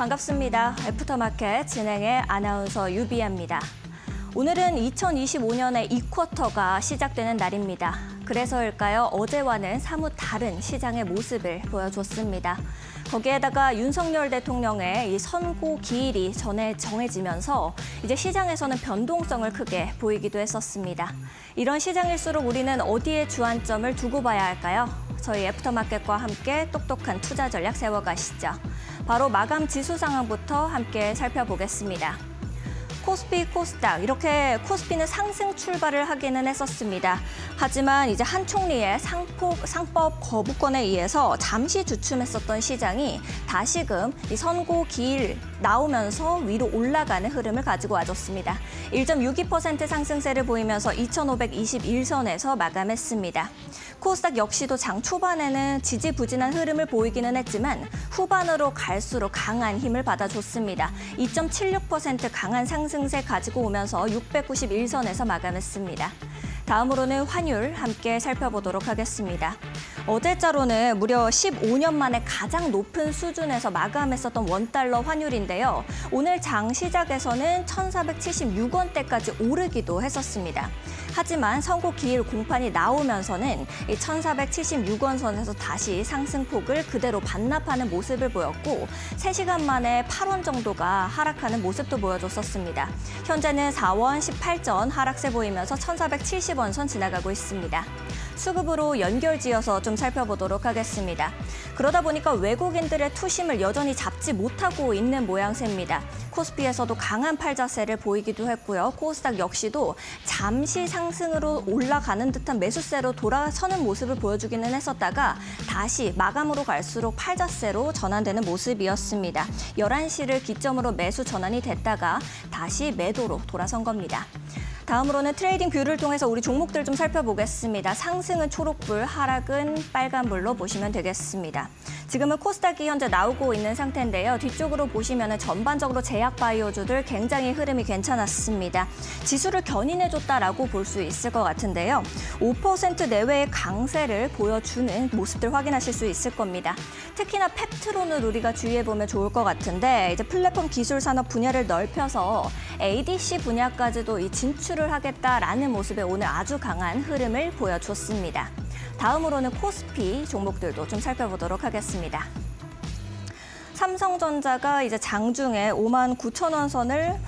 반갑습니다. 애프터마켓 진행의 아나운서 유비아입니다. 오늘은 2025년의 2쿼터가 시작되는 날입니다. 그래서일까요? 어제와는 사뭇 다른 시장의 모습을 보여줬습니다. 거기에다가 윤석열 대통령의 이 선고 기일이 정해지면서 이제 시장에서는 변동성을 크게 보이기도 했었습니다. 이런 시장일수록 우리는 어디에 주안점을 두고 봐야 할까요? 저희 애프터마켓과 함께 똑똑한 투자 전략 세워가시죠. 바로 마감 지수 상황부터 함께 살펴보겠습니다. 코스피, 코스닥 이렇게 코스피는 상승 출발을 하기는 했었습니다. 하지만 이제 한 총리의 상법 거부권에 의해서 잠시 주춤했었던 시장이 다시금 이 선고 기일 나오면서 위로 올라가는 흐름을 가지고 와줬습니다. 1.62% 상승세를 보이면서 2,521선에서 마감했습니다. 코스닥 역시도 장 초반에는 지지부진한 흐름을 보이기는 했지만 후반으로 갈수록 강한 힘을 받아줬습니다. 2.76% 강한 상승세 가지고 오면서 691선에서 마감했습니다. 다음으로는 환율 함께 살펴보도록 하겠습니다. 어제자로는 무려 15년 만에 가장 높은 수준에서 마감했었던 원달러 환율인데요. 오늘 장 시작에서는 1,476원대까지 오르기도 했었습니다. 하지만 선고 기일 공판이 나오면서는 이 1,476원 선에서 다시 상승폭을 그대로 반납하는 모습을 보였고 3시간 만에 8원 정도가 하락하는 모습도 보여줬었습니다. 현재는 4원 18전 하락세 보이면서 1,470원 선 지나가고 있습니다. 수급으로 연결지어서 좀 살펴보도록 하겠습니다. 그러다 보니까 외국인들의 투심을 여전히 잡지 못하고 있는 모양새입니다. 코스피에서도 강한 팔자세를 보이기도 했고요. 코스닥 역시도 잠시 상승으로 올라가는 듯한 매수세로 돌아서는 모습을 보여주기는 했었다가 다시 마감으로 갈수록 팔자세로 전환되는 모습이었습니다. 11시를 기점으로 매수 전환이 됐다가 다시 매도로 돌아선 겁니다. 다음으로는 트레이딩 뷰를 통해서 우리 종목들 좀 살펴보겠습니다. 상승은 초록불, 하락은 빨간불로 보시면 되겠습니다. 지금은 코스닥이 현재 나오고 있는 상태인데요. 뒤쪽으로 보시면 전반적으로 제약 바이오주들 굉장히 흐름이 괜찮았습니다. 지수를 견인해줬다라고 볼 수 있을 것 같은데요. 5% 내외의 강세를 보여주는 모습들 확인하실 수 있을 겁니다. 특히나 펩트론을 우리가 주의해보면 좋을 것 같은데 이제 플랫폼 기술 산업 분야를 넓혀서 ADC 분야까지도 이 진출을 하겠다라는 모습에 오늘 아주 강한 흐름을 보여줬습니다. 다음으로는 코스피 종목들도 좀 살펴보도록 하겠습니다. 삼성전자가 이제 장중에 59,000원 선을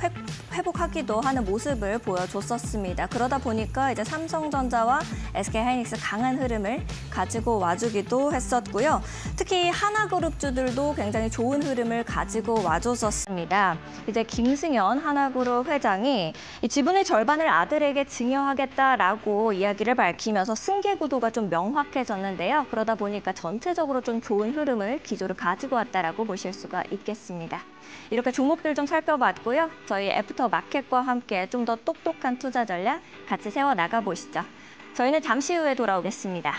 회복하기도 하는 모습을 보여줬었습니다. 그러다 보니까 이제 삼성전자와 SK하이닉스 강한 흐름을 가지고 와주기도 했었고요. 특히 하나그룹주들도 굉장히 좋은 흐름을 가지고 와줬었습니다. 이제 김승현 하나그룹 회장이 이 지분의 절반을 아들에게 증여하겠다라고 이야기를 밝히면서 승계 구도가 좀 명확해졌는데요. 그러다 보니까 전체적으로 좀 좋은 흐름을 기조를 가지고 왔다라고 보실 수가 있겠습니다. 이렇게 종목들 좀 살펴봤고요. 저희 애프터마켓과 함께 좀 더 똑똑한 투자 전략 같이 세워 나가 보시죠. 저희는 잠시 후에 돌아오겠습니다.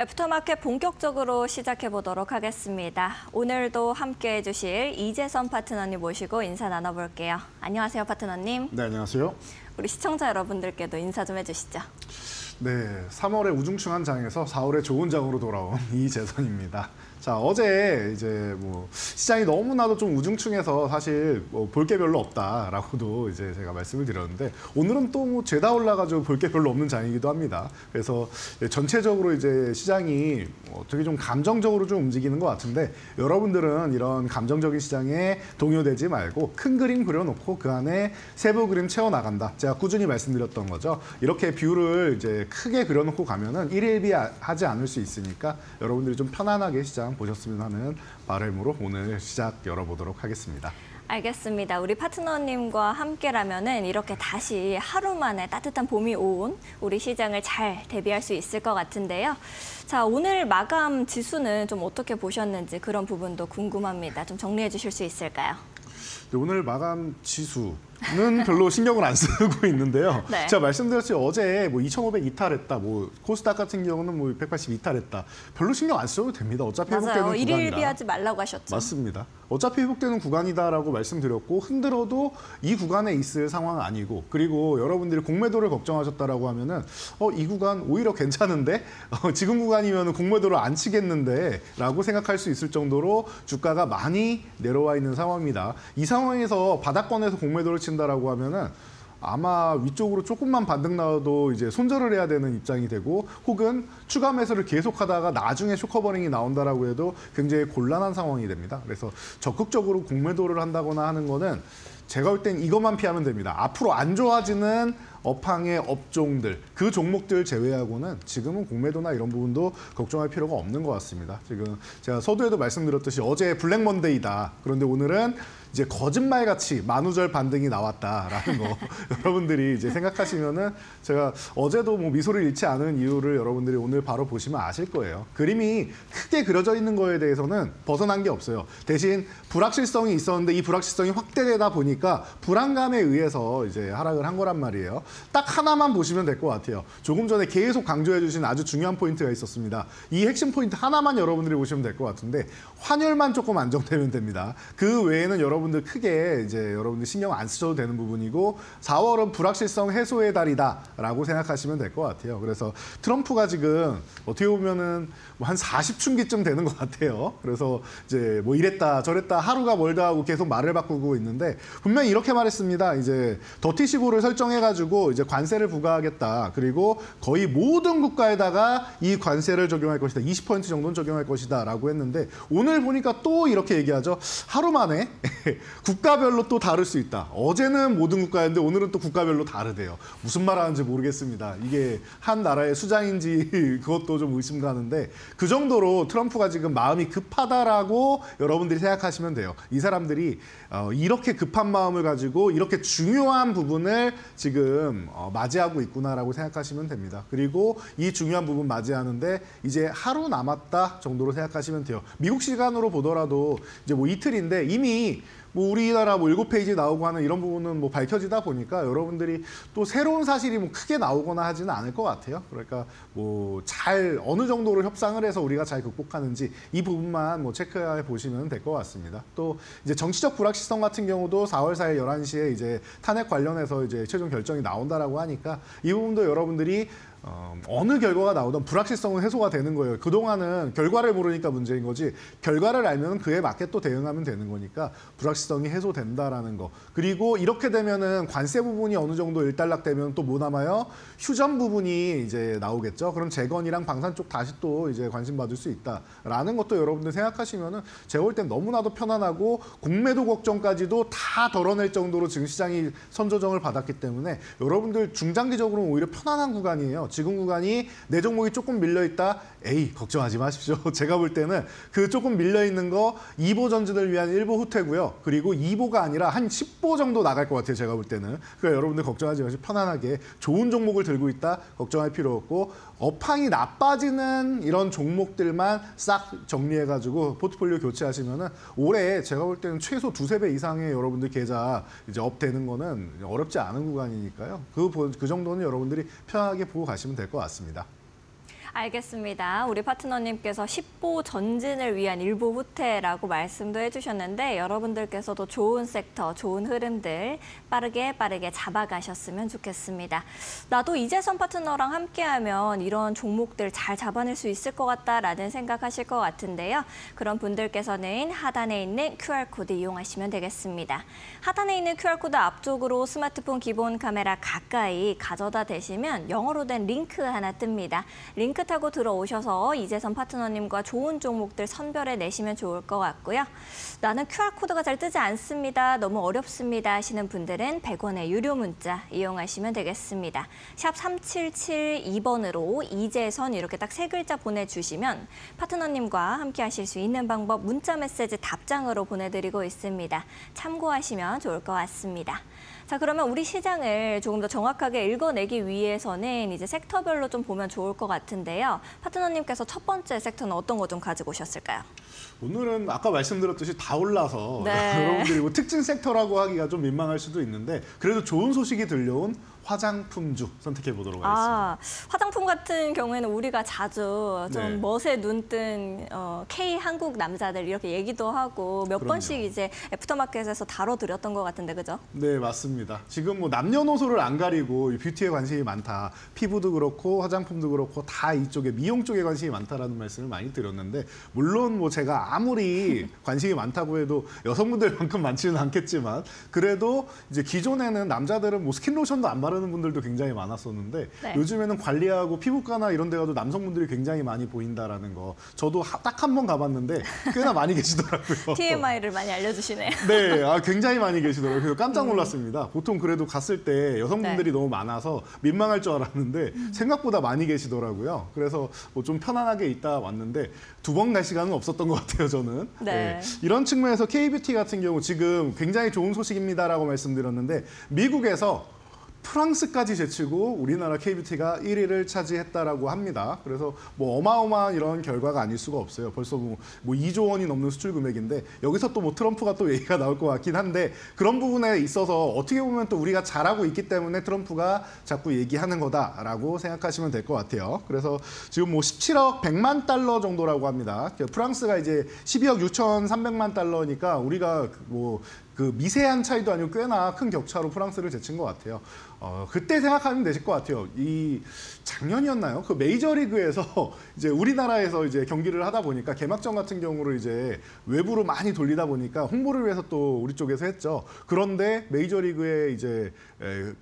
애프터마켓 본격적으로 시작해 보도록 하겠습니다. 오늘도 함께해 주실 이재선 파트너님 모시고 인사 나눠볼게요. 안녕하세요, 파트너님. 네, 안녕하세요. 우리 시청자 여러분들께도 인사 좀 해주시죠. 네, 3월에 우중충한 장에서 4월에 좋은 장으로 돌아온 이재선입니다. 자, 어제 이제 시장이 너무나도 좀 우중충해서 사실 볼 게 별로 없다라고도 이제 제가 말씀을 드렸는데, 오늘은 또 죄다 올라가지고 볼 게 별로 없는 장이기도 합니다. 그래서 전체적으로 이제 시장이 되게 좀 감정적으로 좀 움직이는 것 같은데, 여러분들은 이런 감정적인 시장에 동요되지 말고 큰 그림 그려놓고 그 안에 세부 그림 채워 나간다. 제가 꾸준히 말씀드렸던 거죠. 이렇게 뷰를 이제 크게 그려놓고 가면은 일일비하지 않을 수 있으니까 여러분들이 좀 편안하게 시장 보셨으면 하는 바람으로 오늘 시작 열어보도록 하겠습니다. 알겠습니다. 우리 파트너님과 함께라면은 이렇게 다시 하루 만에 따뜻한 봄이 온 우리 시장을 잘 대비할 수 있을 것 같은데요. 자, 오늘 마감 지수는 좀 어떻게 보셨는지 그런 부분도 궁금합니다. 좀 정리해 주실 수 있을까요? 네, 오늘 마감 지수는 별로 신경을 안 쓰고 있는데요. 네. 제가 말씀드렸지, 어제 2,500 이탈했다, 코스닥 같은 경우는 180 이탈했다. 별로 신경 안 써도 됩니다. 어차피 회복되는 맞아요. 구간이라. 일일비하지 말라고 하셨죠. 맞습니다. 어차피 회복되는 구간이다라고 말씀드렸고, 흔들어도 이 구간에 있을 상황은 아니고, 그리고 여러분들이 공매도를 걱정하셨다라고 하면은 이 구간 오히려 괜찮은데 지금 구간이면 공매도를 안 치겠는데라고 생각할 수 있을 정도로 주가가 많이 내려와 있는 상황입니다. 이 상황에서 바닥권에서 공매도를 친다라고 하면은 아마 위쪽으로 조금만 반등 나와도 이제 손절을 해야 되는 입장이 되고, 혹은 추가 매수를 계속하다가 나중에 쇼커버링이 나온다라고 해도 굉장히 곤란한 상황이 됩니다. 그래서 적극적으로 공매도를 한다거나 하는 거는 제가 볼 땐 이것만 피하면 됩니다. 앞으로 안 좋아지는 업황의 업종들, 그 종목들 제외하고는 지금은 공매도나 이런 부분도 걱정할 필요가 없는 것 같습니다. 지금 제가 서두에도 말씀드렸듯이 어제 블랙 먼데이다. 그런데 오늘은 이제 거짓말같이 만우절 반등이 나왔다라는 거 여러분들이 이제 생각하시면은, 제가 어제도 미소를 잃지 않은 이유를 여러분들이 오늘 바로 보시면 아실 거예요. 그림이 크게 그려져 있는 거에 대해서는 벗어난 게 없어요. 대신 불확실성이 있었는데 이 불확실성이 확대되다 보니까 불안감에 의해서 이제 하락을 한 거란 말이에요. 딱 하나만 보시면 될 것 같아요. 조금 전에 계속 강조해 주신 아주 중요한 포인트가 있었습니다. 이 핵심 포인트 하나만 여러분들이 보시면 될 것 같은데, 환율만 조금 안정되면 됩니다. 그 외에는 여러분들 크게 이제 여러분들 신경 안 쓰셔도 되는 부분이고, 4월은 불확실성 해소의 달이다라고 생각하시면 될 것 같아요. 그래서 트럼프가 지금 어떻게 보면은 한 40춘기쯤 되는 것 같아요. 그래서 이제 이랬다 저랬다 하루가 멀다 하고 계속 말을 바꾸고 있는데, 분명히 이렇게 말했습니다. 이제 더티15를 설정해가지고 이제 관세를 부과하겠다. 그리고 거의 모든 국가에다가 이 관세를 적용할 것이다. 20% 정도는 적용할 것이다라고 했는데, 오늘 보니까 또 이렇게 얘기하죠. 하루 만에 국가별로 또 다를 수 있다. 어제는 모든 국가였는데 오늘은 또 국가별로 다르대요. 무슨 말 하는지 모르겠습니다. 이게 한 나라의 수장인지 그것도 좀 의심가는데, 그 정도로 트럼프가 지금 마음이 급하다라고 여러분들이 생각하시면 돼요. 이 사람들이 이렇게 급한 마음을 가지고 이렇게 중요한 부분을 지금 맞이하고 있구나라고 생각하시면 됩니다. 그리고 이 중요한 부분 맞이하는데 이제 하루 남았다 정도로 생각하시면 돼요. 미국 시간으로 보더라도 이제 이틀인데 이미 우리나라 7페이지 나오고 하는 이런 부분은 밝혀지다 보니까 여러분들이 또 새로운 사실이 크게 나오거나 하지는 않을 것 같아요. 그러니까 잘 어느 정도로 협상을 해서 우리가 잘 극복하는지 이 부분만 체크해 보시면 될 것 같습니다. 또 이제 정치적 불확실성 같은 경우도 4월 4일 11시에 이제 탄핵 관련해서 이제 최종 결정이 나온다라고 하니까 이 부분도 여러분들이 어느 결과가 나오든 불확실성은 해소가 되는 거예요. 그동안은 결과를 모르니까 문제인 거지, 결과를 알면 그에 맞게 또 대응하면 되는 거니까 불확실성이 해소된다라는 거. 그리고 이렇게 되면은 관세 부분이 어느 정도 일단락되면 또 뭐 남아요? 휴전 부분이 이제 나오겠죠. 그럼 재건이랑 방산 쪽 다시 또 이제 관심 받을 수 있다라는 것도 여러분들 생각하시면은 제가 볼 땐 너무나도 편안하고, 공매도 걱정까지도 다 덜어낼 정도로 지금 시장이 선조정을 받았기 때문에 여러분들 중장기적으로는 오히려 편안한 구간이에요. 지금 구간이 내 종목이 조금 밀려있다. 에이, 걱정하지 마십시오. 제가 볼 때는 그 조금 밀려있는 거 2보 전진을 위한 1보 후퇴고요. 그리고 2보가 아니라 한 10보 정도 나갈 것 같아요. 제가 볼 때는. 그러니까 여러분들 걱정하지 마시고 편안하게 좋은 종목을 들고 있다. 걱정할 필요 없고, 업황이 나빠지는 이런 종목들만 싹 정리해가지고 포트폴리오 교체하시면은 올해 제가 볼 때는 최소 2~3배 이상의 여러분들 계좌 이제 업 되는 거는 어렵지 않은 구간이니까요. 그 정도는 여러분들이 편하게 보고 가시면 될 것 같습니다. 알겠습니다. 우리 파트너님께서 10보 전진을 위한 일보 후퇴라고 말씀도 해주셨는데 여러분들께서도 좋은 섹터, 좋은 흐름들 빠르게 잡아가셨으면 좋겠습니다. 나도 이재선 파트너랑 함께하면 이런 종목들 잘 잡아낼 수 있을 것 같다라는 생각하실 것 같은데요. 그런 분들께서는 하단에 있는 QR코드 이용하시면 되겠습니다. 하단에 있는 QR코드 앞쪽으로 스마트폰 기본 카메라 가까이 가져다 대시면 영어로 된 링크 하나 뜹니다. 링크 타고 들어오셔서 이재선 파트너님과 좋은 종목들 선별해 내시면 좋을 것 같고요. 나는 QR코드가 잘 뜨지 않습니다. 너무 어렵습니다 하시는 분들은 100원의 유료 문자 이용하시면 되겠습니다. 샵 3772번으로 이재선 이렇게 딱 3글자 보내주시면 파트너님과 함께 하실 수 있는 방법 문자 메시지 답장으로 보내드리고 있습니다. 참고하시면 좋을 것 같습니다. 자, 그러면 우리 시장을 조금 더 정확하게 읽어내기 위해서는 이제 섹터별로 좀 보면 좋을 것 같은데요. 파트너님께서 첫 번째 섹터는 어떤 거 좀 가지고 오셨을까요? 오늘은 아까 말씀드렸듯이 다 올라서 네. 여러분들이 뭐 특징 섹터라고 하기가 좀 민망할 수도 있는데 그래도 좋은 소식이 들려온 화장품주 선택해 보도록 하겠습니다. 화장품 같은 경우에는 우리가 자주 좀 네. 멋에 눈뜬 K 한국 남자들 이렇게 얘기도 하고 몇 그럼요. 번씩 이제 애프터마켓에서 다뤄드렸던 것 같은데 그죠? 네, 맞습니다. 지금 뭐 남녀노소를 안 가리고 이 뷰티에 관심이 많다. 피부도 그렇고 화장품도 그렇고 다 이쪽에 미용 쪽에 관심이 많다라는 말씀을 많이 드렸는데 물론 뭐 제가 아무리 관심이 많다고 해도 여성분들만큼 많지는 않겠지만 그래도 이제 기존에는 남자들은 뭐 스킨로션도 안 바르는 분들도 굉장히 많았었는데 네. 요즘에는 관리하고 피부과나 이런 데 가도 남성분들이 굉장히 많이 보인다라는 거 저도 딱 한 번 가봤는데 꽤나 많이 계시더라고요. TMI를 많이 알려주시네요. 네, 굉장히 많이 계시더라고요. 그래서 깜짝 놀랐습니다. 보통 그래도 갔을 때 여성분들이 네. 너무 많아서 민망할 줄 알았는데 생각보다 많이 계시더라고요. 그래서 뭐 좀 편안하게 있다 왔는데 2번 갈 시간은 없었던 것 같아요, 저는. 네. 이런 측면에서 K뷰티 같은 경우 지금 굉장히 좋은 소식입니다라고 말씀드렸는데 미국에서 프랑스까지 제치고 우리나라 K뷰티가 1위를 차지했다라고 합니다. 그래서 뭐 어마어마한 이런 결과가 아닐 수가 없어요. 벌써 뭐 2조 원이 넘는 수출 금액인데 여기서 또 뭐 트럼프가 또 얘기가 나올 것 같긴 한데 그런 부분에 있어서 어떻게 보면 또 우리가 잘하고 있기 때문에 트럼프가 자꾸 얘기하는 거다라고 생각하시면 될 것 같아요. 그래서 지금 뭐 17억 100만 달러 정도라고 합니다. 프랑스가 이제 12억 6,300만 달러니까 우리가 그 미세한 차이도 아니고 꽤나 큰 격차로 프랑스를 제친 것 같아요. 그때 생각하면 되실 것 같아요. 이 작년이었나요? 그 메이저리그에서 이제 우리나라에서 이제 경기를 하다 보니까 개막전 같은 경우를 이제 외부로 많이 돌리다 보니까 홍보를 위해서 또 우리 쪽에서 했죠. 그런데 메이저리그에 이제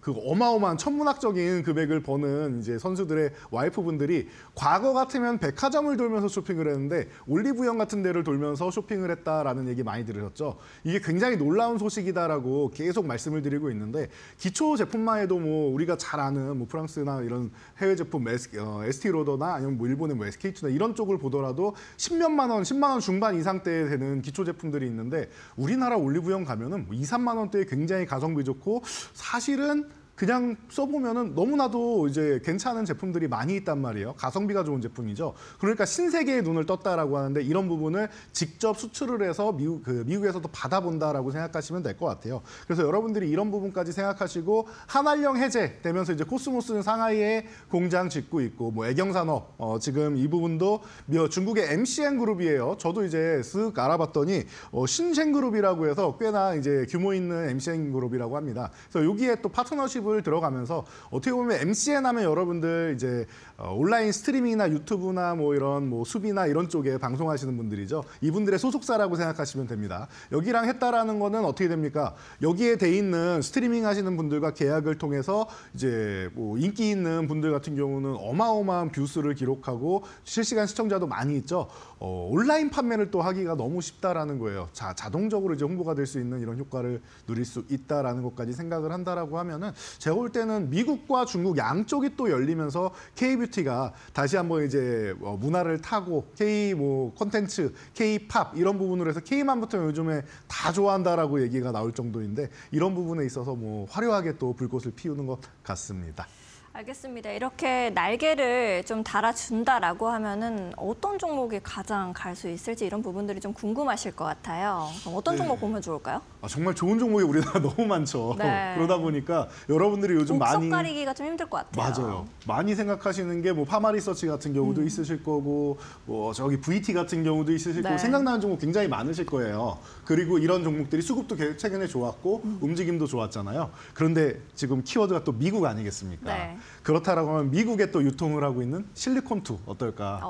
그 어마어마한 천문학적인 금액을 버는 이제 선수들의 와이프분들이 과거 같으면 백화점을 돌면서 쇼핑을 했는데 올리브영 같은 데를 돌면서 쇼핑을 했다라는 얘기 많이 들으셨죠. 이게 굉장히 놀라운 소식이다라고 계속 말씀을 드리고 있는데 기초 제품만 해도 뭐 우리가 잘 아는 뭐 프랑스나 이런 해외 제품 에스티로더나 아니면 뭐 일본의 뭐 SK2나 이런 쪽을 보더라도 10몇만 원, 10만 원 중반 이상대에 되는 기초 제품들이 있는데 우리나라 올리브영 가면은 뭐 2, 3만 원대에 굉장히 가성비 좋고 사실은 그냥 써보면은 너무나도 이제 괜찮은 제품들이 많이 있단 말이에요. 가성비가 좋은 제품이죠. 그러니까 신세계의 눈을 떴다라고 하는데 이런 부분을 직접 수출을 해서 미국에서도 받아본다라고 생각하시면 될 것 같아요. 그래서 여러분들이 이런 부분까지 생각하시고 한알령 해제되면서 이제 코스모스는 상하이에 공장 짓고 있고 뭐 애경산업 지금 이 부분도 중국의 MCN 그룹이에요. 저도 이제 쓱 알아봤더니 신생그룹이라고 해서 꽤나 이제 규모 있는 MCN 그룹이라고 합니다. 그래서 여기에 또 파트너십을 들어가면서 어떻게 보면 MCN 하면 여러분들 이제 온라인 스트리밍이나 유튜브나 뭐 이런 뭐 수비나 이런 쪽에 방송하시는 분들이죠. 이분들의 소속사라고 생각하시면 됩니다. 여기랑 했다라는 거는 어떻게 됩니까? 여기에 돼 있는 스트리밍 하시는 분들과 계약을 통해서 이제 뭐 인기 있는 분들 같은 경우는 어마어마한 뷰수를 기록하고 실시간 시청자도 많이 있죠. 온라인 판매를 또 하기가 너무 쉽다라는 거예요. 자동적으로 이제 홍보가 될 수 있는 이런 효과를 누릴 수 있다라는 것까지 생각을 한다라고 하면은 제가 볼 때는 미국과 중국 양쪽이 또 열리면서 K뷰티가 다시 한번 이제 문화를 타고 K 뭐 콘텐츠, K-팝 이런 부분으로 해서 K만 붙으면 요즘에 다 좋아한다라고 얘기가 나올 정도인데 이런 부분에 있어서 뭐 화려하게 또 불꽃을 피우는 것 같습니다. 알겠습니다. 이렇게 날개를 좀 달아준다라고 하면은 어떤 종목이 가장 갈 수 있을지 이런 부분들이 좀 궁금하실 것 같아요. 그럼 어떤 종목 보면 좋을까요? 정말 좋은 종목이 우리나라 너무 많죠. 네. 그러다 보니까 여러분들이 요즘 많이 옥석 가리기가 좀 힘들 것 같아요. 맞아요. 많이 생각하시는 게 뭐 파마리서치 같은 경우도 있으실 거고 뭐 저기 VT 같은 경우도 있으실 거고 생각나는 종목 굉장히 많으실 거예요. 그리고 이런 종목들이 수급도 최근에 좋았고 움직임도 좋았잖아요. 그런데 지금 키워드가 또 미국 아니겠습니까? 네. 그렇다라고 하면 미국에 또 유통을 하고 있는 실리콘2 어떨까?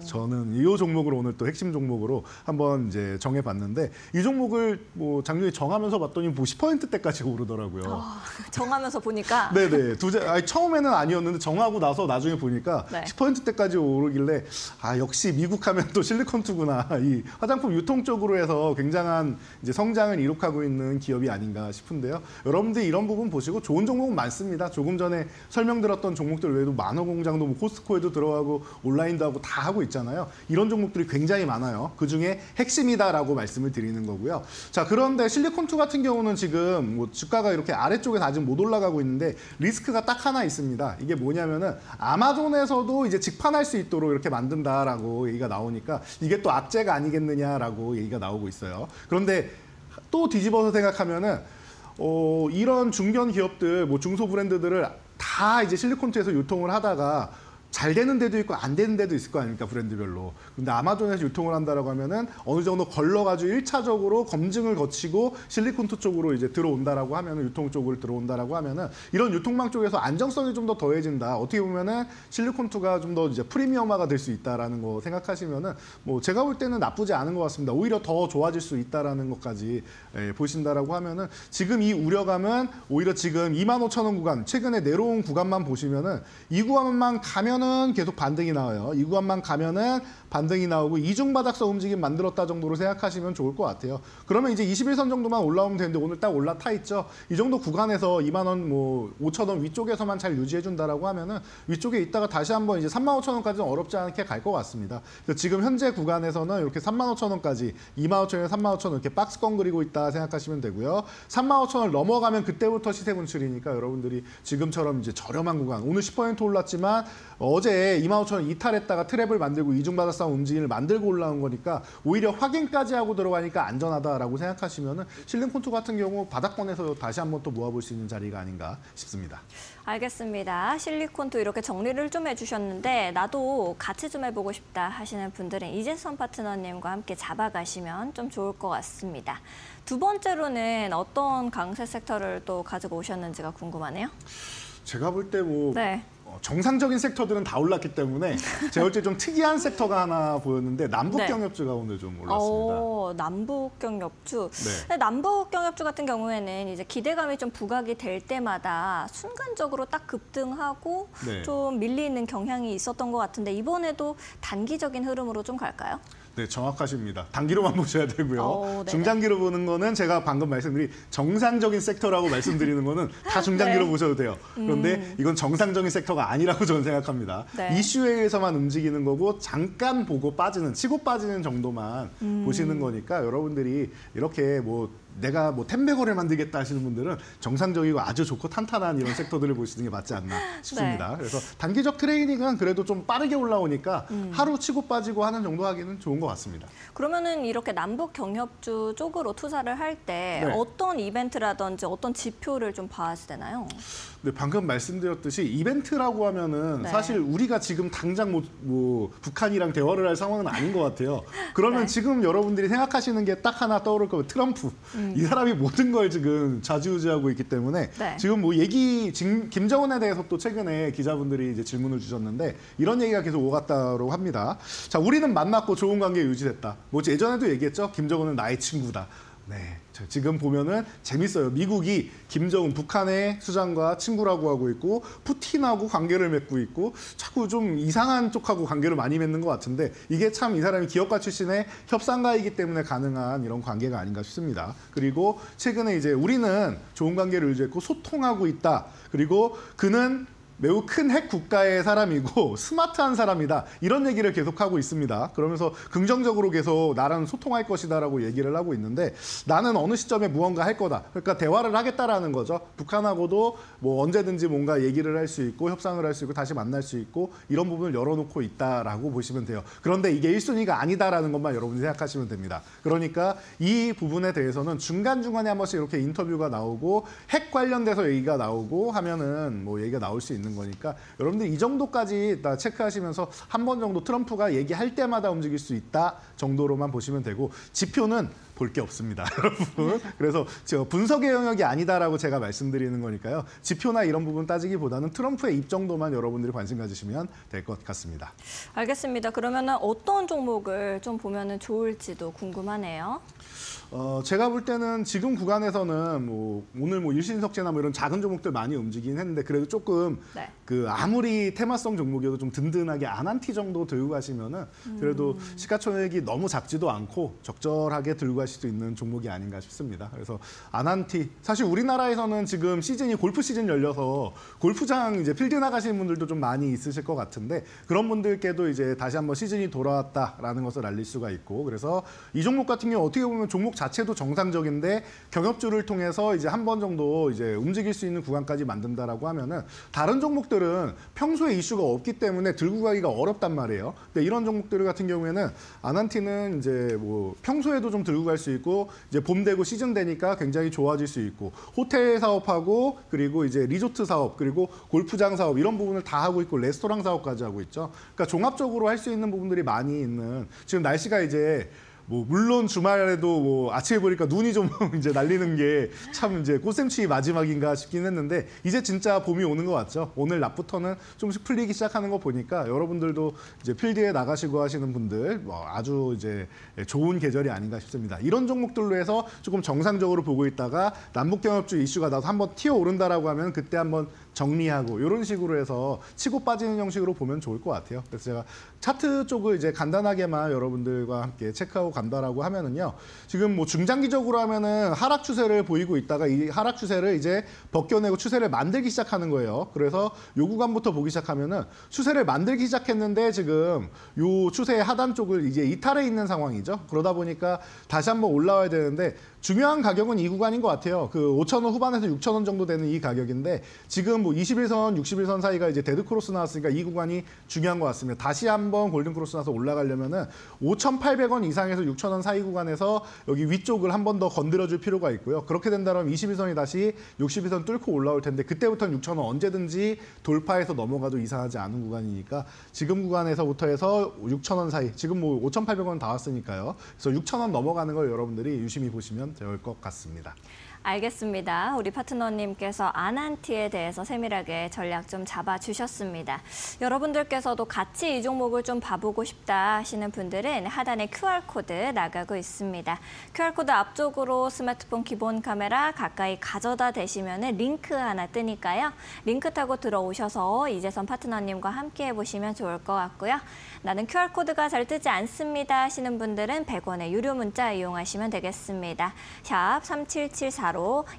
저는 이 종목을 오늘 또 핵심 종목으로 한번 이제 정해봤는데 이 종목을 뭐 작년에 정하면서 봤더니 뭐 10%대까지 오르더라고요. 정하면서 보니까 네네. 처음에는 아니었는데 정하고 나서 나중에 보니까 네. 10%대까지 오르길래 역시 미국 하면 또 실리콘2구나. 이 화장품 유통 쪽으로 해서 굉장한 이제 성장을 이룩하고 있는 기업이 아닌가 싶은데요. 여러분들 이런 부분 보시고 좋은 종목은 많습니다. 조금 전에 설명드렸던 종목들 외에도 만호공장도 뭐 코스트코에도 들어가고 온라인도 하고 다 하고 있잖아요. 이런 종목들이 굉장히 많아요. 그중에 핵심이다라고 말씀을 드리는 거고요. 자, 그런데 실리콘2 같은 경우는 지금 뭐 주가가 이렇게 아래쪽에 아직 못 올라가고 있는데 리스크가 딱 하나 있습니다. 이게 뭐냐면은 아마존에서도 이제 직판할 수 있도록 이렇게 만든다라고 얘기가 나오니까 이게 또 악재가 아니겠느냐라고 얘기가 나오고 있어요. 그런데 또 뒤집어서 생각하면은 이런 중견 기업들, 뭐 중소 브랜드들을 다 이제 실리콘투에서 유통을 하다가 잘 되는 데도 있고 안 되는 데도 있을 거 아닙니까, 브랜드별로. 근데 아마존에서 유통을 한다라고 하면은 어느 정도 걸러가지고 1차적으로 검증을 거치고 실리콘투 쪽으로 이제 들어온다라고 하면은 유통 쪽으로 들어온다라고 하면은 이런 유통망 쪽에서 안정성이 좀 더 더해진다. 어떻게 보면은 실리콘투가 좀 더 이제 프리미엄화가 될 수 있다라는 거 생각하시면은 뭐 제가 볼 때는 나쁘지 않은 것 같습니다. 오히려 더 좋아질 수 있다라는 것까지 보신다라고 하면은 지금 이 우려감은 오히려 지금 25,000원 구간 최근에 내려온 구간만 보시면은 이 구간만 가면 계속 반등이 나와요. 이 구간만 가면은 반등이 나오고 이중바닥서 움직임 만들었다 정도로 생각하시면 좋을 것 같아요. 그러면 이제 21선 정도만 올라오면 되는데 오늘 딱 올라타 있죠. 이 정도 구간에서 2만 원, 뭐 5천 원 위쪽에서만 잘 유지해 준다라고 하면은 위쪽에 있다가 다시 한번 이제 35,000원까지는 어렵지 않게 갈 것 같습니다. 그래서 지금 현재 구간에서는 이렇게 35,000원까지 25,000원, 35,000원 이렇게 박스권 그리고 있다 생각하시면 되고요. 35,000원 넘어가면 그때부터 시세 분출이니까 여러분들이 지금처럼 이제 저렴한 구간 오늘 10% 올랐지만 어제 25,000원 이탈했다가 트랩을 만들고 이중바닥 움직임을 만들고 올라온 거니까 오히려 확인까지 하고 들어가니까 안전하다라고 생각하시면은 실리콘투 같은 경우 바닥권에서 다시 한번 또 모아볼 수 있는 자리가 아닌가 싶습니다. 알겠습니다. 실리콘투 이렇게 정리를 좀 해주셨는데 나도 같이 좀 해보고 싶다 하시는 분들은 이재선 파트너님과 함께 잡아가시면 좀 좋을 것 같습니다. 두 번째로는 어떤 강세 섹터를 또 가지고 오셨는지가 궁금하네요. 제가 볼 때 뭐 네. 정상적인 섹터들은 다 올랐기 때문에 제가 볼 때 좀 특이한 섹터가 하나 보였는데 남북경협주가 오늘 좀 올랐습니다. 남북경협주. 네. 근데 남북경협주 같은 경우에는 이제 기대감이 좀 부각이 될 때마다 순간적으로 딱 급등하고 네. 좀 밀리는 경향이 있었던 것 같은데 이번에도 단기적인 흐름으로 좀 갈까요? 네, 정확하십니다. 단기로만 보셔야 되고요. 네네. 중장기로 보는 거는 제가 방금 말씀드린 정상적인 섹터라고 말씀드리는 거는 다 중장기로 네. 보셔도 돼요. 그런데 이건 정상적인 섹터가 아니라고 저는 생각합니다. 네. 이슈에 의해서만 움직이는 거고 잠깐 보고 빠지는, 치고 빠지는 정도만 보시는 거니까 여러분들이 이렇게 뭐 내가 뭐 템베거를 만들겠다 하시는 분들은 정상적이고 아주 좋고 탄탄한 이런 섹터들을 보시는 게 맞지 않나 싶습니다. 네. 그래서 단기적 트레이딩은 그래도 좀 빠르게 올라오니까 하루 치고 빠지고 하는 정도 하기는 좋은 것 같습니다. 그러면은 이렇게 남북 경협주 쪽으로 투자를 할 때 네. 어떤 이벤트라든지 어떤 지표를 좀 봐야 되나요? 네, 방금 말씀드렸듯이 이벤트라고 하면은 네. 사실 우리가 지금 당장 뭐 북한이랑 대화를 할 상황은 아닌 것 같아요. 그러면 네. 지금 여러분들이 생각하시는 게 딱 하나 떠오를 거예요. 트럼프. 이 사람이 모든 걸 지금 좌지우지하고 있기 때문에 네. 지금 뭐 김정은에 대해서 또 최근에 기자분들이 이제 질문을 주셨는데 이런 얘기가 계속 오갔다고 합니다. 자, 우리는 만났고 좋은 관계 유지됐다. 뭐 예전에도 얘기했죠. 김정은은 나의 친구다. 네, 지금 보면은 재밌어요. 미국이 김정은 북한의 수장과 친구라고 하고 있고 푸틴하고 관계를 맺고 있고 자꾸 좀 이상한 쪽하고 관계를 많이 맺는 것 같은데 이게 참 이 사람이 기업가 출신의 협상가이기 때문에 가능한 이런 관계가 아닌가 싶습니다. 그리고 최근에 이제 우리는 좋은 관계를 유지했고 소통하고 있다. 그리고 그는 매우 큰 핵 국가의 사람이고 스마트한 사람이다. 이런 얘기를 계속하고 있습니다. 그러면서 긍정적으로 계속 나랑 소통할 것이다라고 얘기를 하고 있는데 나는 어느 시점에 무언가 할 거다. 그러니까 대화를 하겠다라는 거죠. 북한하고도 뭐 언제든지 뭔가 얘기를 할 수 있고 협상을 할 수 있고 다시 만날 수 있고 이런 부분을 열어놓고 있다라고 보시면 돼요. 그런데 이게 1순위가 아니다라는 것만 여러분이 생각하시면 됩니다. 그러니까 이 부분에 대해서는 중간중간에 한 번씩 이렇게 인터뷰가 나오고 핵 관련돼서 얘기가 나오고 하면은 뭐 얘기가 나올 수 있는 거니까 여러분들 이 정도까지 다 체크하시면서 한 번 정도 트럼프가 얘기할 때마다 움직일 수 있다 정도로만 보시면 되고 지표는 볼 게 없습니다, 여러분. 그래서 분석의 영역이 아니다라고 제가 말씀드리는 거니까요. 지표나 이런 부분 따지기보다는 트럼프의 입 정도만 여러분들이 관심 가지시면 될 것 같습니다. 알겠습니다. 그러면은 어떤 종목을 좀 보면은 좋을지도 궁금하네요. 제가 볼 때는 지금 구간에서는 뭐 오늘 뭐 일신석재나 뭐 이런 작은 종목들 많이 움직이긴 했는데 그래도 조금 네. 그 아무리 테마성 종목이어도 좀 든든하게 아난티 정도 들고 가시면은 그래도 시가총액이 너무 작지도 않고 적절하게 들고 가실 수 있는 종목이 아닌가 싶습니다. 그래서 아난티 사실 우리나라에서는 지금 시즌이 골프 시즌 열려서 골프장 이제 필드 나가시는 분들도 좀 많이 있으실 것 같은데 그런 분들께도 이제 다시 한번 시즌이 돌아왔다라는 것을 알릴 수가 있고 그래서 이 종목 같은 경우 어떻게 보면 종목 자체도 정상적인데 경협주를 통해서 이제 한 번 정도 이제 움직일 수 있는 구간까지 만든다라고 하면은 다른 종목들은 평소에 이슈가 없기 때문에 들고 가기가 어렵단 말이에요. 근데 이런 종목들 같은 경우에는 아난티는 이제 뭐 평소에도 좀 들고 갈 수 있고 이제 봄 되고 시즌 되니까 굉장히 좋아질 수 있고 호텔 사업하고 그리고 이제 리조트 사업 그리고 골프장 사업 이런 부분을 다 하고 있고 레스토랑 사업까지 하고 있죠. 그러니까 종합적으로 할 수 있는 부분들이 많이 있는 지금 날씨가 이제 뭐 물론 주말에도 뭐 아침에 보니까 눈이 좀 이제 날리는 게 참 이제 꽃샘추위 마지막인가 싶긴 했는데 이제 진짜 봄이 오는 것 같죠. 오늘 낮부터는 조금씩 풀리기 시작하는 거 보니까 여러분들도 이제 필드에 나가시고 하시는 분들 뭐 아주 이제 좋은 계절이 아닌가 싶습니다. 이런 종목들로 해서 조금 정상적으로 보고 있다가 남북경협주 이슈가 나서 한번 튀어 오른다라고 하면 그때 한번 정리하고 이런 식으로 해서 치고 빠지는 형식으로 보면 좋을 것 같아요. 그래서 제가 차트 쪽을 이제 간단하게만 여러분들과 함께 체크하고 간다라고 하면은요. 지금 뭐 중장기적으로 하면은 하락 추세를 보이고 있다가 이 하락 추세를 이제 벗겨내고 추세를 만들기 시작하는 거예요. 그래서 요 구간부터 보기 시작하면은 추세를 만들기 시작했는데 지금 요 추세의 하단 쪽을 이제 이탈해 있는 상황이죠. 그러다 보니까 다시 한번 올라와야 되는데 중요한 가격은 이 구간인 것 같아요. 그 5,000원 후반에서 6,000원 정도 되는 이 가격인데 지금 뭐 21선, 61선 사이가 이제 데드 크로스 나왔으니까 이 구간이 중요한 것 같습니다. 다시 한번 골든 크로스 나서 올라가려면은 5,800원 이상에서 6,000원 사이 구간에서 여기 위쪽을 한 번 더 건드려줄 필요가 있고요. 그렇게 된다면 21선이 다시 62선 뚫고 올라올 텐데 그때부터는 6,000원 언제든지 돌파해서 넘어가도 이상하지 않은 구간이니까 지금 구간에서부터 해서 6,000원 사이 지금 뭐 5,800원 다 왔으니까요. 그래서 6,000원 넘어가는 걸 여러분들이 유심히 보시면 될 것 같습니다. 알겠습니다. 우리 파트너님께서 아난티에 대해서 세밀하게 전략 좀 잡아주셨습니다. 여러분들께서도 같이 이 종목을 좀 봐보고 싶다 하시는 분들은 하단에 QR코드 나가고 있습니다. QR코드 앞쪽으로 스마트폰 기본 카메라 가까이 가져다 대시면 링크 하나 뜨니까요. 링크 타고 들어오셔서 이재선 파트너님과 함께 해보시면 좋을 것 같고요. 나는 QR코드가 잘 뜨지 않습니다 하시는 분들은 100원의 유료 문자 이용하시면 되겠습니다. 샵 3774로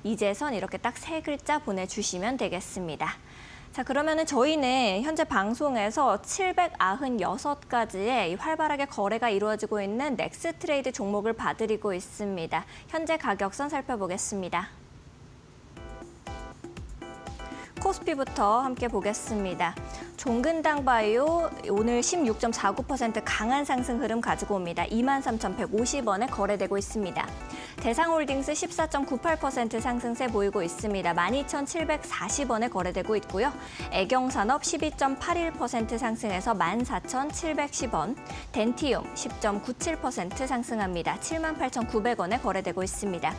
이재선 이렇게 딱 3글자 보내주시면 되겠습니다. 자, 그러면은 저희는 현재 방송에서 796가지의 활발하게 거래가 이루어지고 있는 넥스트레이드 종목을 봐드리고 있습니다. 현재 가격선 살펴보겠습니다. 코스피부터 함께 보겠습니다. 종근당바이오 오늘 16.49% 강한 상승 흐름 가지고 옵니다. 23,150원에 거래되고 있습니다. 대상홀딩스 14.98% 상승세 보이고 있습니다. 12,740원에 거래되고 있고요. 애경산업 12.81% 상승해서 14,710원. 덴티움 10.97% 상승합니다. 78,900원에 거래되고 있습니다.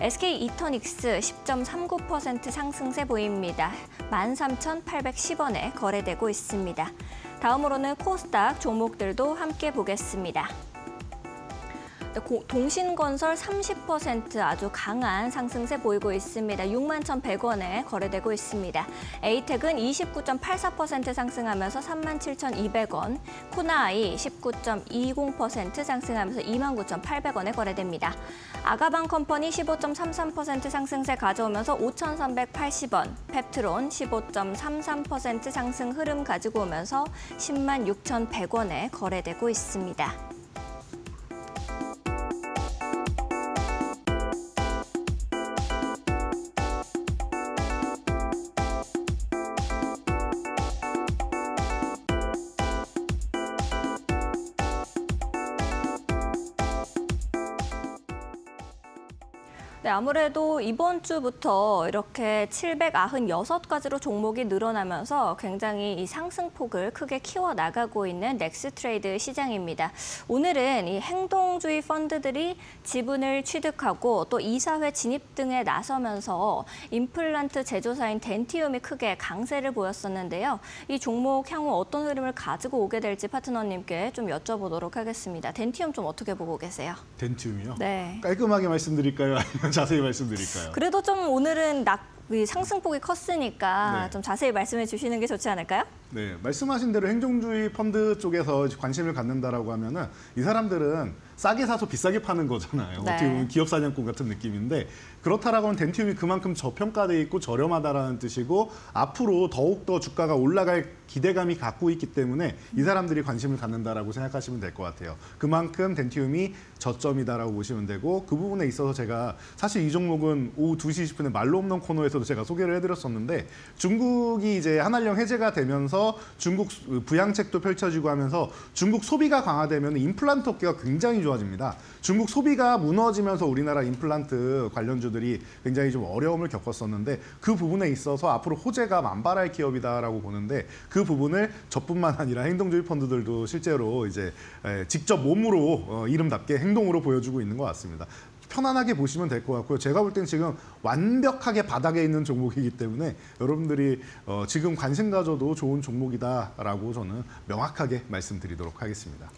SK 이터닉스 10.39% 상승세 보입니다. 13,810원에 거래되고 있습니다. 다음으로는 코스닥 종목들도 함께 보겠습니다. 동신건설 30% 아주 강한 상승세 보이고 있습니다. 61,100원에 거래되고 있습니다. 에이텍은 29.84% 상승하면서 37,200원, 코나아이 19.20% 상승하면서 29,800원에 거래됩니다. 아가방컴퍼니 15.33% 상승세 가져오면서 5,380원, 펩트론 15.33% 상승 흐름 가지고 오면서 106,100원에 거래되고 있습니다. 네, 아무래도 이번 주부터 이렇게 796가지로 종목이 늘어나면서 굉장히 이 상승폭을 크게 키워나가고 있는 넥스트레이드 시장입니다. 오늘은 이 행동주의 펀드들이 지분을 취득하고 또 이사회 진입 등에 나서면서 임플란트 제조사인 덴티움이 크게 강세를 보였었는데요. 이 종목 향후 어떤 흐름을 가지고 오게 될지 파트너님께 좀 여쭤보도록 하겠습니다. 덴티움 좀 어떻게 보고 계세요? 덴티움이요? 네. 깔끔하게 말씀드릴까요? 아니면 자세히 말씀드릴까요? 그래도 좀 오늘은 상승폭이 컸으니까 네. 좀 자세히 말씀해 주시는 게 좋지 않을까요? 네, 말씀하신 대로 행정주의 펀드 쪽에서 관심을 갖는다라고 하면은 이 사람들은 싸게 사서 비싸게 파는 거잖아요. 네. 어떻게 보면 기업 사냥꾼 같은 느낌인데 그렇다라고 하면 덴티움이 그만큼 저평가돼 있고 저렴하다라는 뜻이고 앞으로 더욱더 주가가 올라갈 기대감이 갖고 있기 때문에 이 사람들이 관심을 갖는다라고 생각하시면 될 것 같아요. 그만큼 덴티움이 저점이다라고 보시면 되고 그 부분에 있어서 제가 사실 이 종목은 오후 2시 20분에 말로 없는 코너에서도 제가 소개를 해드렸었는데 중국이 이제 한한령 해제가 되면서 중국 부양책도 펼쳐지고 하면서 중국 소비가 강화되면 임플란트 업계가 굉장히 좋아집니다. 중국 소비가 무너지면서 우리나라 임플란트 관련주들이 굉장히 좀 어려움을 겪었었는데 그 부분에 있어서 앞으로 호재가 만발할 기업이다라고 보는데 그 부분을 저뿐만 아니라 행동주의 펀드들도 실제로 이제 직접 몸으로 이름답게 행동으로 보여주고 있는 것 같습니다. 편안하게 보시면 될 것 같고요. 제가 볼 땐 지금 완벽하게 바닥에 있는 종목이기 때문에 여러분들이 지금 관심 가져도 좋은 종목이다라고 저는 명확하게 말씀드리도록 하겠습니다.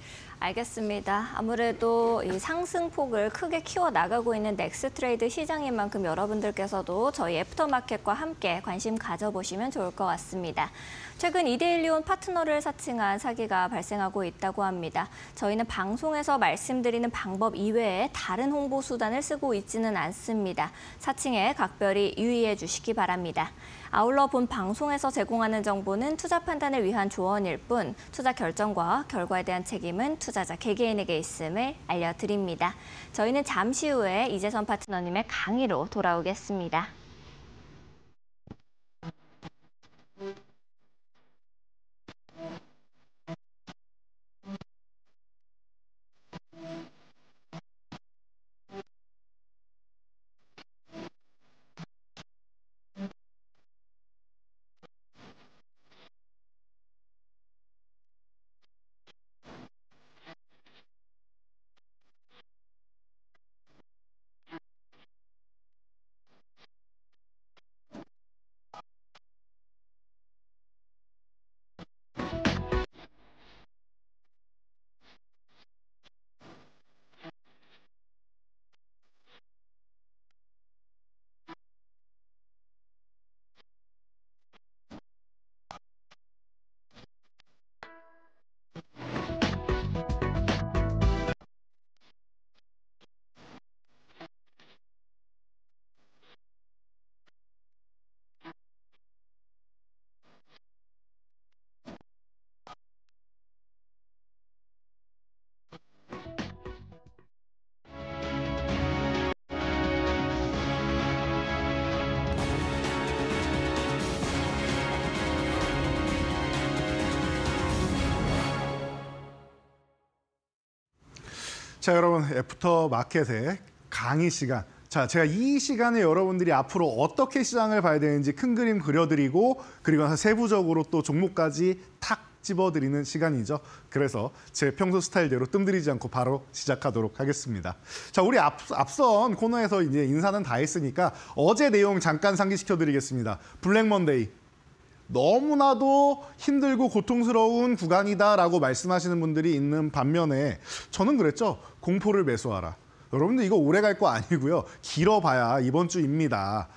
알겠습니다. 아무래도 이 상승폭을 크게 키워나가고 있는 넥스트레이드 시장인 만큼 여러분들께서도 저희 애프터마켓과 함께 관심 가져보시면 좋을 것 같습니다. 최근 이데일리온 파트너를 사칭한 사기가 발생하고 있다고 합니다. 저희는 방송에서 말씀드리는 방법 이외에 다른 홍보 수단을 쓰고 있지는 않습니다. 사칭에 각별히 유의해 주시기 바랍니다. 아울러 본 방송에서 제공하는 정보는 투자 판단을 위한 조언일 뿐 투자 결정과 결과에 대한 책임은 투자자 개개인에게 있음을 알려드립니다. 저희는 잠시 후에 이재선 파트너님의 강의로 돌아오겠습니다. 자, 여러분, 애프터 마켓의 강의 시간. 자, 제가 이 시간에 여러분들이 앞으로 어떻게 시장을 봐야 되는지 큰 그림 그려드리고 그리고 나서 세부적으로 또 종목까지 탁 집어드리는 시간이죠. 그래서 제 평소 스타일대로 뜸들이지 않고 바로 시작하도록 하겠습니다. 자, 우리 앞선 코너에서 이제 인사는 다 했으니까 어제 내용 잠깐 상기시켜드리겠습니다. 블랙 먼데이. 너무나도 힘들고 고통스러운 구간이다라고 말씀하시는 분들이 있는 반면에 저는 그랬죠. 공포를 매수하라. 여러분들 이거 오래 갈 거 아니고요. 길어봐야 이번 주입니다.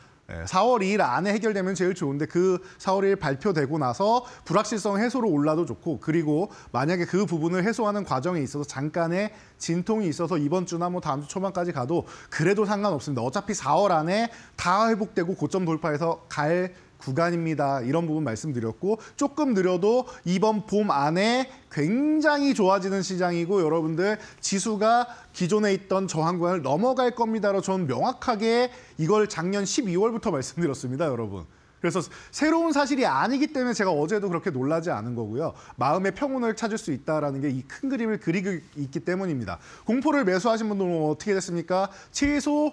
4월 2일 안에 해결되면 제일 좋은데 그 4월 2일 발표되고 나서 불확실성 해소로 올라도 좋고 그리고 만약에 그 부분을 해소하는 과정에 있어서 잠깐의 진통이 있어서 이번 주나 뭐 다음 주 초반까지 가도 그래도 상관없습니다. 어차피 4월 안에 다 회복되고 고점 돌파해서 갈 구간입니다. 이런 부분 말씀드렸고 조금 느려도 이번 봄 안에 굉장히 좋아지는 시장이고 여러분들 지수가 기존에 있던 저항 구간을 넘어갈 겁니다로 저는 명확하게 이걸 작년 12월부터 말씀드렸습니다, 여러분. 그래서 새로운 사실이 아니기 때문에 제가 어제도 그렇게 놀라지 않은 거고요. 마음의 평온을 찾을 수 있다는 게 이 큰 그림을 그리고 있기 때문입니다. 공포를 매수하신 분들은 어떻게 됐습니까? 최소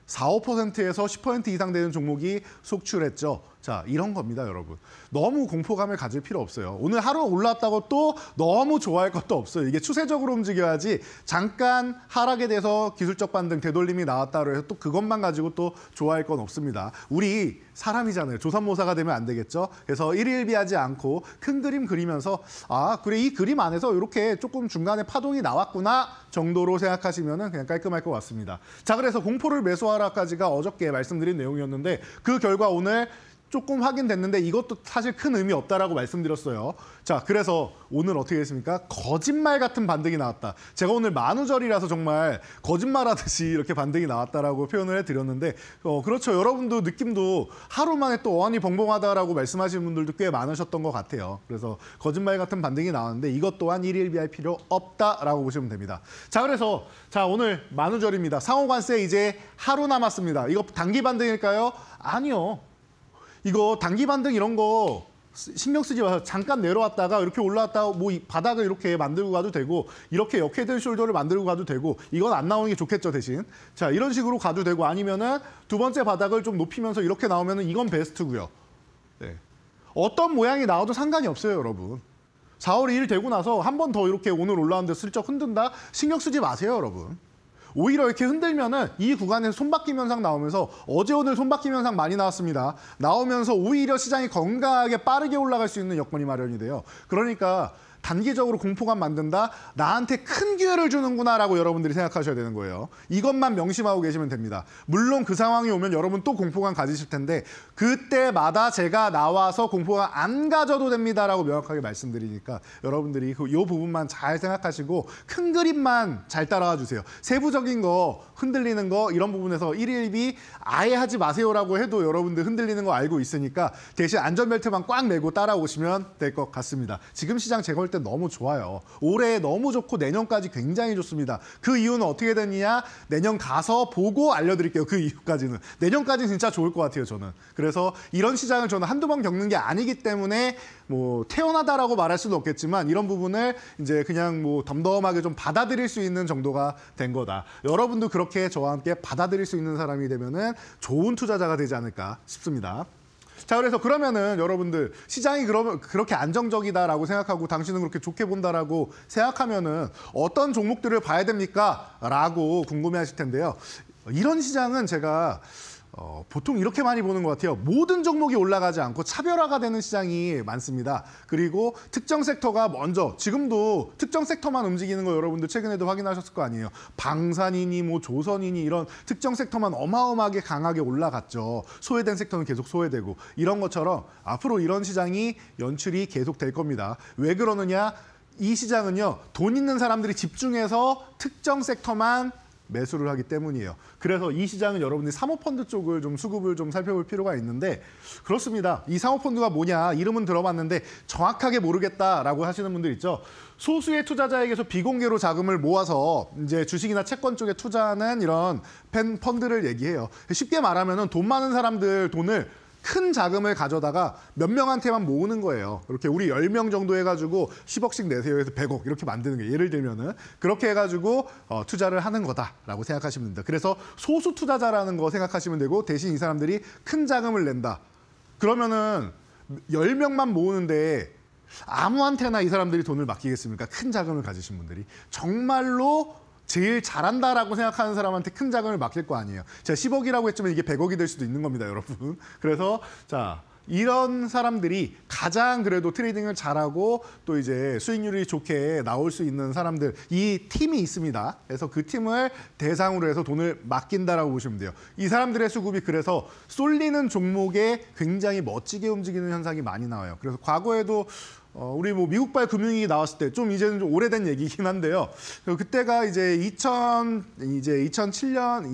4, 5%에서 10% 이상 되는 종목이 속출했죠. 자, 이런 겁니다, 여러분. 너무 공포감을 가질 필요 없어요. 오늘 하루 올랐다고 또 너무 좋아할 것도 없어요. 이게 추세적으로 움직여야지 잠깐 하락에 대해서 기술적 반등, 되돌림이 나왔다고 해서 또 그것만 가지고 또 좋아할 건 없습니다. 우리 사람이잖아요. 조삼모사가 되면 안 되겠죠. 그래서 일일비하지 않고 큰 그림 그리면서 아, 그래 이 그림 안에서 이렇게 조금 중간에 파동이 나왔구나 정도로 생각하시면 그냥 깔끔할 것 같습니다. 자, 그래서 공포를 매수하라까지가 어저께 말씀드린 내용이었는데 그 결과 오늘 조금 확인됐는데 이것도 사실 큰 의미 없다라고 말씀드렸어요. 자, 그래서 오늘 어떻게 됐습니까? 거짓말 같은 반등이 나왔다. 제가 오늘 만우절이라서 정말 거짓말하듯이 이렇게 반등이 나왔다라고 표현을 해드렸는데 그렇죠. 여러분도 느낌도 하루 만에 또 어안이 벙벙하다라고 말씀하시는 분들도 꽤 많으셨던 것 같아요. 그래서 거짓말 같은 반등이 나왔는데 이것 또한 일일비할 필요 없다라고 보시면 됩니다. 자, 그래서 자 오늘 만우절입니다. 상호관세 이제 하루 남았습니다. 이거 단기 반등일까요? 아니요. 이거 단기 반등 이런 거 신경 쓰지 마세요. 잠깐 내려왔다가 이렇게 올라왔다가 뭐 바닥을 이렇게 만들고 가도 되고 이렇게 역헤드 숄더를 만들고 가도 되고 이건 안 나오는 게 좋겠죠, 대신. 자, 이런 식으로 가도 되고 아니면은 두 번째 바닥을 좀 높이면서 이렇게 나오면은 이건 베스트고요. 네. 어떤 모양이 나와도 상관이 없어요, 여러분. 4월 2일 되고 나서 한 번 더 이렇게 오늘 올라왔는데 슬쩍 흔든다? 신경 쓰지 마세요, 여러분. 오히려 이렇게 흔들면은 이 구간에서 손바뀜 현상 나오면서 어제 오늘 손바뀜 현상 많이 나왔습니다. 나오면서 오히려 시장이 건강하게 빠르게 올라갈 수 있는 여건이 마련이 돼요. 그러니까 단기적으로 공포감 만든다? 나한테 큰 기회를 주는구나라고 여러분들이 생각하셔야 되는 거예요. 이것만 명심하고 계시면 됩니다. 물론 그 상황이 오면 여러분 또 공포감 가지실 텐데 그때마다 제가 나와서 공포감 안 가져도 됩니다라고 명확하게 말씀드리니까 여러분들이 이 부분만 잘 생각하시고 큰 그림만 잘 따라와 주세요. 세부적인 거, 흔들리는 거 이런 부분에서 일일비 아예 하지 마세요라고 해도 여러분들 흔들리는 거 알고 있으니까 대신 안전벨트만 꽉 매고 따라오시면 될 것 같습니다. 지금 시장 제가 볼 때 너무 좋아요. 올해 너무 좋고 내년까지 굉장히 좋습니다. 그 이유는 어떻게 되느냐? 내년 가서 보고 알려드릴게요. 그 이유까지는. 내년까지는 진짜 좋을 것 같아요, 저는. 그래서 이런 시장을 저는 한두 번 겪는 게 아니기 때문에 뭐 태어나다라고 말할 수는 없겠지만 이런 부분을 이제 그냥 뭐 덤덤하게 좀 받아들일 수 있는 정도가 된 거다. 여러분도 그렇게 저와 함께 받아들일 수 있는 사람이 되면은 좋은 투자자가 되지 않을까 싶습니다. 자, 그래서 그러면은 여러분들 시장이 그러면 그렇게 안정적이다라고 생각하고 당신은 그렇게 좋게 본다라고 생각하면은 어떤 종목들을 봐야 됩니까? 라고 궁금해하실 텐데요. 이런 시장은 제가 보통 이렇게 많이 보는 것 같아요. 모든 종목이 올라가지 않고 차별화가 되는 시장이 많습니다. 그리고 특정 섹터가 먼저 지금도 특정 섹터만 움직이는 거 여러분들 최근에도 확인하셨을 거 아니에요. 방산이니 뭐 조선이니 이런 특정 섹터만 어마어마하게 강하게 올라갔죠. 소외된 섹터는 계속 소외되고 이런 것처럼 앞으로 이런 시장이 연출이 계속 될 겁니다. 왜 그러느냐? 이 시장은요. 돈 있는 사람들이 집중해서 특정 섹터만 매수를 하기 때문이에요. 그래서 이 시장은 여러분들이 사모펀드 쪽을 좀 수급을 좀 살펴볼 필요가 있는데 그렇습니다. 이 사모펀드가 뭐냐 이름은 들어봤는데 정확하게 모르겠다라고 하시는 분들 있죠. 소수의 투자자에게서 비공개로 자금을 모아서 이제 주식이나 채권 쪽에 투자하는 이런 펀드를 얘기해요. 쉽게 말하면 돈 많은 사람들 돈을 큰 자금을 가져다가 몇 명한테만 모으는 거예요. 이렇게 우리 10명 정도 해가지고 10억씩 내세요 해서 100억 이렇게 만드는 거예요. 예를 들면은 그렇게 해가지고 투자를 하는 거다라고 생각하시면 됩니다. 그래서 소수 투자자라는 거 생각하시면 되고 대신 이 사람들이 큰 자금을 낸다. 그러면은 10명만 모으는데 아무한테나 이 사람들이 돈을 맡기겠습니까? 큰 자금을 가지신 분들이. 정말로 제일 잘한다라고 생각하는 사람한테 큰 자금을 맡길 거 아니에요. 제가 10억이라고 했지만 이게 100억이 될 수도 있는 겁니다, 여러분. 그래서 자 이런 사람들이 가장 그래도 트레이딩을 잘하고 또 이제 수익률이 좋게 나올 수 있는 사람들, 이 팀이 있습니다. 그래서 그 팀을 대상으로 해서 돈을 맡긴다라고 보시면 돼요. 이 사람들의 수급이 그래서 쏠리는 종목에 굉장히 멋지게 움직이는 현상이 많이 나와요. 그래서 과거에도 우리 뭐 미국발 금융위기 나왔을 때 좀 이제는 좀 오래된 얘기긴 한데요. 그때가 이제 2007년,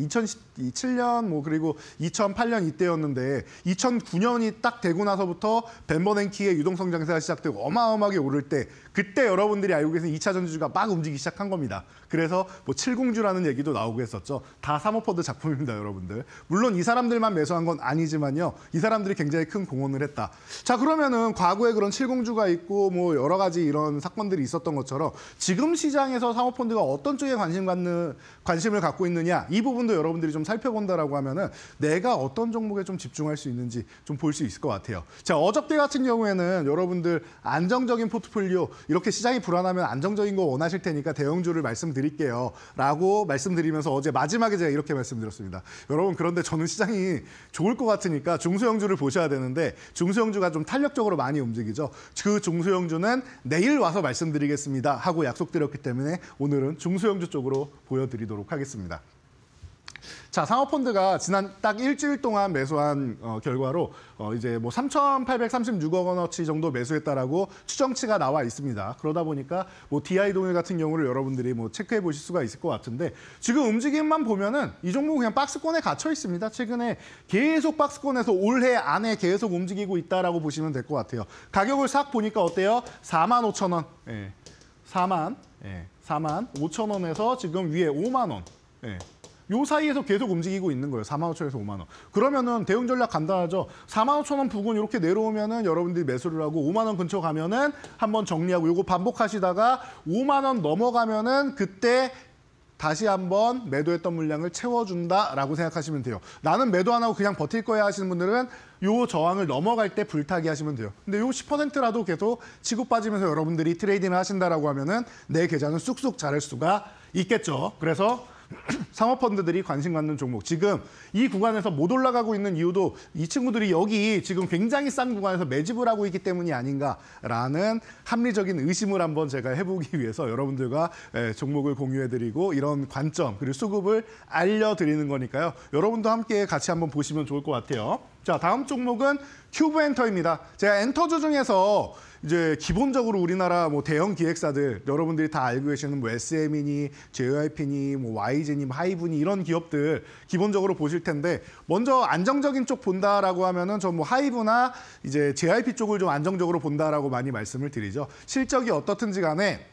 2007년 뭐 그리고 2008년 이때였는데 2009년이 딱 되고 나서부터 벤버냉키의 유동성 장세가 시작되고 어마어마하게 오를 때 그때 여러분들이 알고 계신 2차 전지주가 막 움직이기 시작한 겁니다. 그래서 뭐 칠공주라는 얘기도 나오고 했었죠. 다 사모펀드 작품입니다, 여러분들. 물론 이 사람들만 매수한 건 아니지만요. 이 사람들이 굉장히 큰 공헌을 했다. 자, 그러면은 과거에 그런 칠공주가 있고 뭐 여러 가지 이런 사건들이 있었던 것처럼 지금 시장에서 사모펀드가 어떤 쪽에 관심을 갖고 있느냐, 이 부분도 여러분들이 좀 살펴본다라고 하면은 내가 어떤 종목에 좀 집중할 수 있는지 좀 볼 수 있을 것 같아요. 자, 어저께 같은 경우에는 여러분들 안정적인 포트폴리오, 이렇게 시장이 불안하면 안정적인 거 원하실 테니까 대형주를 말씀드릴게요 라고 말씀드리면서 어제 마지막에 제가 이렇게 말씀드렸습니다. 여러분, 그런데 저는 시장이 좋을 것 같으니까 중소형주를 보셔야 되는데 중소형주가 좀 탄력적으로 많이 움직이죠. 그 중소형주는 내일 와서 말씀드리겠습니다 하고 약속드렸기 때문에 오늘은 중소형주 쪽으로 보여드리도록 하겠습니다. 자, 사모펀드가 지난 딱 일주일 동안 매수한 결과로 이제 뭐 3,836억 원어치 정도 매수했다라고 추정치가 나와 있습니다. 그러다 보니까 뭐 DI 동일 같은 경우를 여러분들이 뭐 체크해 보실 수가 있을 것 같은데 지금 움직임만 보면은 이 종목 그냥 박스권에 갇혀 있습니다. 최근에 계속 박스권에서 올해 안에 계속 움직이고 있다라고 보시면 될 것 같아요. 가격을 싹 보니까 어때요? 45,000원. 예. 4만 5천 원에서 지금 위에 5만 원. 예. 요 사이에서 계속 움직이고 있는 거예요. 45,000원에서 5만 원. 그러면은 대응 전략 간단하죠. 45,000원 부근 이렇게 내려오면은 여러분들이 매수를 하고 5만 원 근처 가면은 한번 정리하고 요거 반복하시다가 5만 원 넘어가면은 그때 다시 한번 매도했던 물량을 채워준다라고 생각하시면 돼요. 나는 매도 안 하고 그냥 버틸 거야 하시는 분들은 요 저항을 넘어갈 때 불타기 하시면 돼요. 근데 요 10%라도 계속 치고 빠지면서 여러분들이 트레이딩을 하신다라고 하면은 내 계좌는 쑥쑥 자랄 수가 있겠죠. 그래서 사모펀드들이 관심 갖는 종목, 지금 이 구간에서 못 올라가고 있는 이유도 이 친구들이 여기 지금 굉장히 싼 구간에서 매집을 하고 있기 때문이 아닌가라는 합리적인 의심을 한번 제가 해보기 위해서 여러분들과 종목을 공유해드리고 이런 관점 그리고 수급을 알려드리는 거니까요. 여러분도 함께 같이 한번 보시면 좋을 것 같아요. 자, 다음 종목은 큐브엔터입니다. 제가 엔터주 중에서 이제 기본적으로 우리나라 뭐 대형 기획사들 여러분들이 다 알고 계시는 뭐 SM이니, JYP니, 뭐 YG니, 하이브니 이런 기업들 기본적으로 보실 텐데 먼저 안정적인 쪽 본다라고 하면은 저 뭐 하이브나 이제 JYP 쪽을 좀 안정적으로 본다라고 많이 말씀을 드리죠. 실적이 어떻든지 간에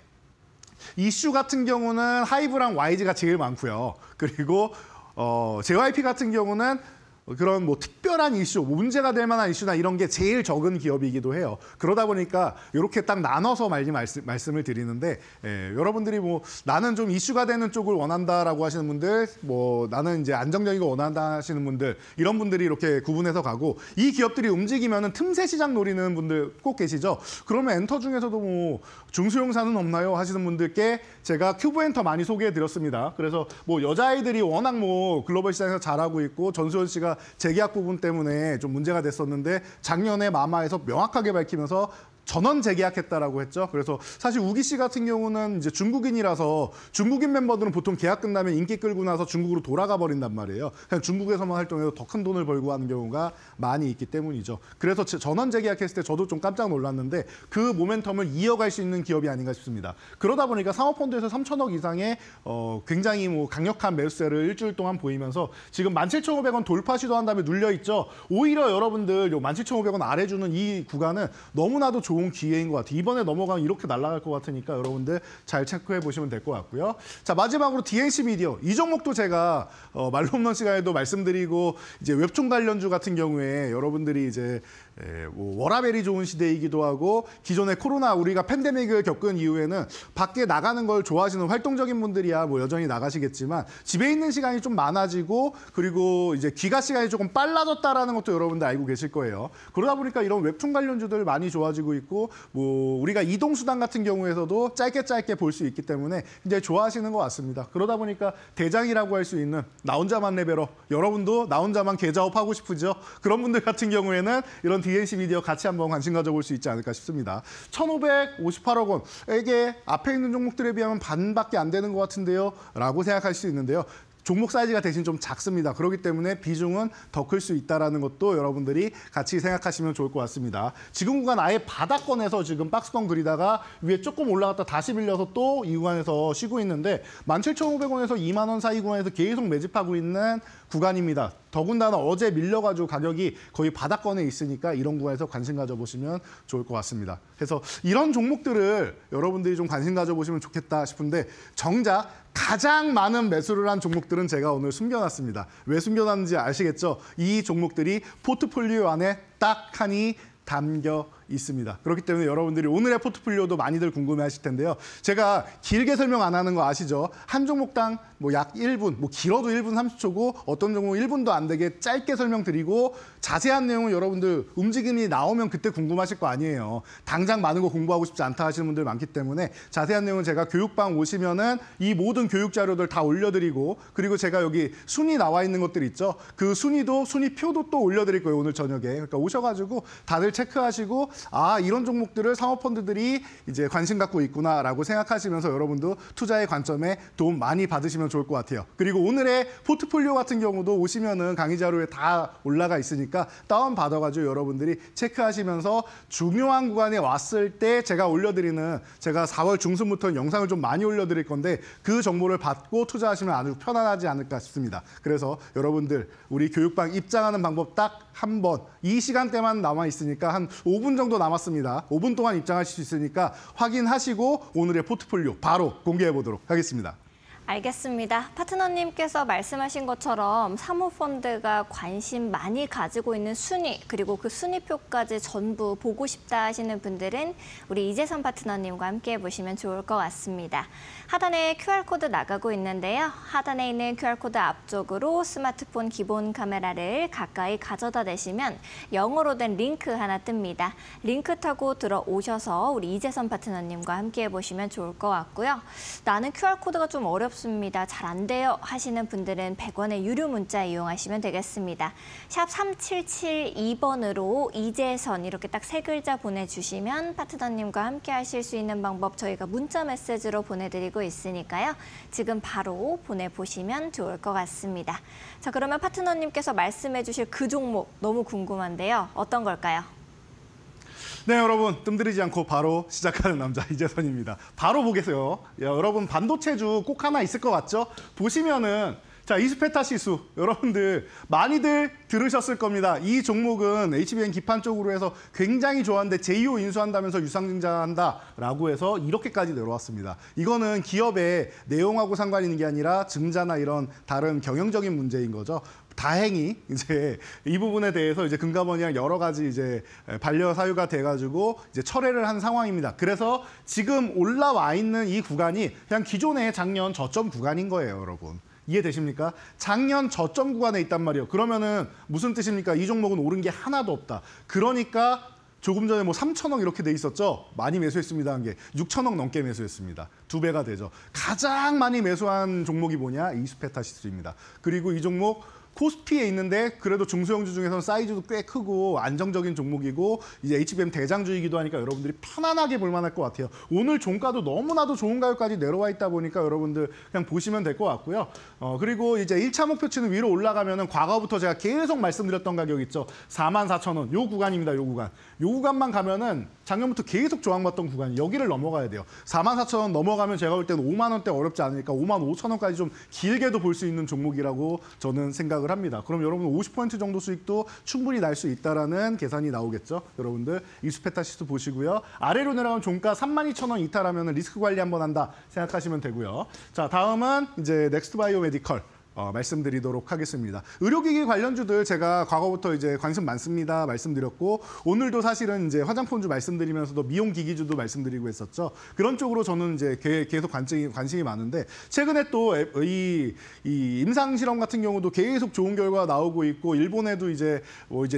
이슈 같은 경우는 하이브랑 YG가 제일 많고요. 그리고 JYP 같은 경우는 그런 뭐 특별한 이슈, 문제가 될 만한 이슈나 이런 게 제일 적은 기업이기도 해요. 그러다 보니까 이렇게 딱 나눠서 말씀을 드리는데 여러분들이 뭐 나는 좀 이슈가 되는 쪽을 원한다라고 하시는 분들, 뭐 나는 이제 안정적인 거 원한다 하시는 분들, 이런 분들이 이렇게 구분해서 가고 이 기업들이 움직이면은 틈새 시장 노리는 분들 꼭 계시죠. 그러면 엔터 중에서도 뭐 중소형사는 없나요 하시는 분들께 제가 큐브엔터 많이 소개해 드렸습니다. 그래서 뭐 여자아이들이 워낙 뭐 글로벌 시장에서 잘하고 있고 전수현 씨가 재계약 부분 때문에 좀 문제가 됐었는데 작년에 마마에서 명확하게 밝히면서 전원 재계약했다라고 했죠. 그래서 사실 우기 씨 같은 경우는 이제 중국인이라서 중국인 멤버들은 보통 계약 끝나면 인기 끌고 나서 중국으로 돌아가 버린단 말이에요. 그냥 중국에서만 활동해서 더 큰 돈을 벌고 하는 경우가 많이 있기 때문이죠. 그래서 전원 재계약했을 때 저도 좀 깜짝 놀랐는데 그 모멘텀을 이어갈 수 있는 기업이 아닌가 싶습니다. 그러다 보니까 사모펀드에서 3천억 이상의 굉장히 뭐 강력한 매수세를 일주일 동안 보이면서 지금 17,500원 돌파 시도한 다음에 눌려 있죠. 오히려 여러분들 요 17,500원 아래 주는 이 구간은 너무나도 좋은 기회인 것 같아요. 이번에 넘어가면 이렇게 날아갈 것 같으니까 여러분들 잘 체크해 보시면 될 것 같고요. 자, 마지막으로 DNC 미디어. 이 종목도 제가 말로 없는 시간에도 말씀드리고 이제 웹툰 관련주 같은 경우에 여러분들이 이제 뭐 워라벨이 좋은 시대이기도 하고 기존에 코로나 우리가 팬데믹을 겪은 이후에는 밖에 나가는 걸 좋아하시는 활동적인 분들이야 뭐 여전히 나가시겠지만 집에 있는 시간이 좀 많아지고 그리고 이제 귀가 시간이 조금 빨라졌다라는 것도 여러분들 알고 계실 거예요. 그러다 보니까 이런 웹툰 관련주들 많이 좋아지고 있고 뭐 우리가 이동 수단 같은 경우에서도 짧게 볼 수 있기 때문에 굉장히 좋아하시는 것 같습니다. 그러다 보니까 대장이라고 할 수 있는 나 혼자만 레벨업, 여러분도 나 혼자만 계좌업 하고 싶으죠? 그런 분들 같은 경우에는 이런 DNC 미디어 같이 한번 관심 가져볼 수 있지 않을까 싶습니다. 1,558억 원, 이게 앞에 있는 종목들에 비하면 반밖에 안 되는 것 같은데요? 라고 생각할 수 있는데요. 종목 사이즈가 대신 좀 작습니다. 그렇기 때문에 비중은 더 클 수 있다는 것도 여러분들이 같이 생각하시면 좋을 것 같습니다. 지금 구간 아예 바닥권에서 지금 박스권 그리다가 위에 조금 올라갔다 다시 밀려서 또 이 구간에서 쉬고 있는데 17,500원에서 2만 원 사이 구간에서 계속 매집하고 있는 구간입니다. 더군다나 어제 밀려가지고 가격이 거의 바닥권에 있으니까 이런 구간에서 관심 가져보시면 좋을 것 같습니다. 그래서 이런 종목들을 여러분들이 좀 관심 가져보시면 좋겠다 싶은데 정작 가장 많은 매수를 한 종목들은 제가 오늘 숨겨놨습니다. 왜 숨겨놨는지 아시겠죠? 이 종목들이 포트폴리오 안에 딱 하니 담겨 있습니다. 그렇기 때문에 여러분들이 오늘의 포트폴리오도 많이들 궁금해하실 텐데요. 제가 길게 설명 안 하는 거 아시죠? 한 종목당 뭐 약 1분, 뭐 길어도 1분 30초고 어떤 종목은 1분도 안 되게 짧게 설명드리고 자세한 내용은 여러분들 움직임이 나오면 그때 궁금하실 거 아니에요. 당장 많은 거 공부하고 싶지 않다 하시는 분들 많기 때문에 자세한 내용은 제가 교육방 오시면은 이 모든 교육 자료들 다 올려드리고 그리고 제가 여기 순위 나와 있는 것들 있죠. 그 순위표도 또 올려드릴 거예요. 오늘 저녁에. 그러니까 오셔가지고 다들 체크하시고 아, 이런 종목들을 사모펀드들이 이제 관심 갖고 있구나라고 생각하시면서 여러분도 투자의 관점에 도움 많이 받으시면 좋을 것 같아요. 그리고 오늘의 포트폴리오 같은 경우도 오시면은 강의 자료에 다 올라가 있으니까 다운 받아가지고 여러분들이 체크하시면서 중요한 구간에 왔을 때 제가 올려드리는 제가 4월 중순부터 영상을 좀 많이 올려드릴 건데 그 정보를 받고 투자하시면 아주 편안하지 않을까 싶습니다. 그래서 여러분들 우리 교육방 입장하는 방법 딱 한 번 이 시간대만 남아 있으니까 한 5분 정도 남았습니다. 5분 동안 입장하실 수 있으니까 확인하시고 오늘의 포트폴리오 바로 공개해 보도록 하겠습니다. 알겠습니다. 파트너님께서 말씀하신 것처럼 사모펀드가 관심 많이 가지고 있는 순위 그리고 그 순위표까지 전부 보고 싶다 하시는 분들은 우리 이재선 파트너님과 함께 보시면 좋을 것 같습니다. 하단에 QR코드 나가고 있는데요. 하단에 있는 QR코드 앞쪽으로 스마트폰 기본 카메라를 가까이 가져다 대시면 영어로 된 링크 하나 뜹니다. 링크 타고 들어오셔서 우리 이재선 파트너님과 함께 보시면 좋을 것 같고요. 나는 QR코드가 좀 어렵습니다. 잘 안 돼요 하시는 분들은 100원의 유료 문자 이용하시면 되겠습니다. 샵 3772번으로 이재선 이렇게 딱 세 글자 보내주시면 파트너님과 함께 하실 수 있는 방법 저희가 문자 메시지로 보내드리고 있으니까요. 지금 바로 보내보시면 좋을 것 같습니다. 자, 그러면 파트너님께서 말씀해 주실 그 종목 너무 궁금한데요. 어떤 걸까요? 네, 여러분 뜸들이지 않고 바로 시작하는 남자 이재선입니다. 바로 보겠어요. 여러분 반도체주 꼭 하나 있을 것 같죠? 보시면은 자, 이수페타 시수 여러분들 많이들 들으셨을 겁니다. 이 종목은 HBM 기판 쪽으로 해서 굉장히 좋아하는데 제2호 인수한다면서 유상증자한다라고 해서 이렇게까지 내려왔습니다. 이거는 기업의 내용하고 상관 있는 게 아니라 증자나 이런 다른 경영적인 문제인 거죠. 다행히 이제 이 부분에 대해서 이제 금감원이랑 여러 가지 이제 반려 사유가 돼가지고 이제 철회를 한 상황입니다. 그래서 지금 올라와 있는 이 구간이 그냥 기존의 작년 저점 구간인 거예요, 여러분. 이해되십니까? 작년 저점 구간에 있단 말이에요. 그러면은 무슨 뜻입니까? 이 종목은 오른 게 하나도 없다. 그러니까 조금 전에 뭐 3천억 이렇게 돼 있었죠? 많이 매수했습니다 한 게 6천억 넘게 매수했습니다. 2배가 되죠. 가장 많이 매수한 종목이 뭐냐? 이수페타시스입니다. 그리고 이 종목 코스피에 있는데 그래도 중소형주 중에서는 사이즈도 꽤 크고 안정적인 종목이고 이제 HBM 대장주이기도 하니까 여러분들이 편안하게 볼만할 것 같아요. 오늘 종가도 너무나도 좋은 가격까지 내려와 있다 보니까 여러분들 그냥 보시면 될 것 같고요. 그리고 이제 1차 목표치는 위로 올라가면은 과거부터 제가 계속 말씀드렸던 가격 있죠. 44,000원. 요 구간입니다. 요 구간. 요 구간만 가면은 작년부터 계속 저항받던 구간이 여기를 넘어가야 돼요. 44,000원 넘어가면 제가 볼 때는 5만 원대 어렵지 않으니까 55,000원까지 좀 길게도 볼 수 있는 종목이라고 저는 생각을 합니다. 그럼 여러분 50% 정도 수익도 충분히 날 수 있다라는 계산이 나오겠죠. 여러분들 이수페타시스 보시고요. 아래로 내려가면 종가 32,000원 이탈하면 리스크 관리 한번 한다 생각하시면 되고요. 자, 다음은 이제 넥스트 바이오 메디컬. 말씀드리도록 하겠습니다. 의료기기 관련주들 제가 과거부터 이제 관심 많습니다 말씀드렸고 오늘도 사실은 이제 화장품주 말씀드리면서도 미용기기주도 말씀드리고 했었죠. 그런 쪽으로 저는 이제 계속 관심이 많은데 최근에 또 이 임상 실험 같은 경우도 계속 좋은 결과가 나오고 있고 일본에도 이제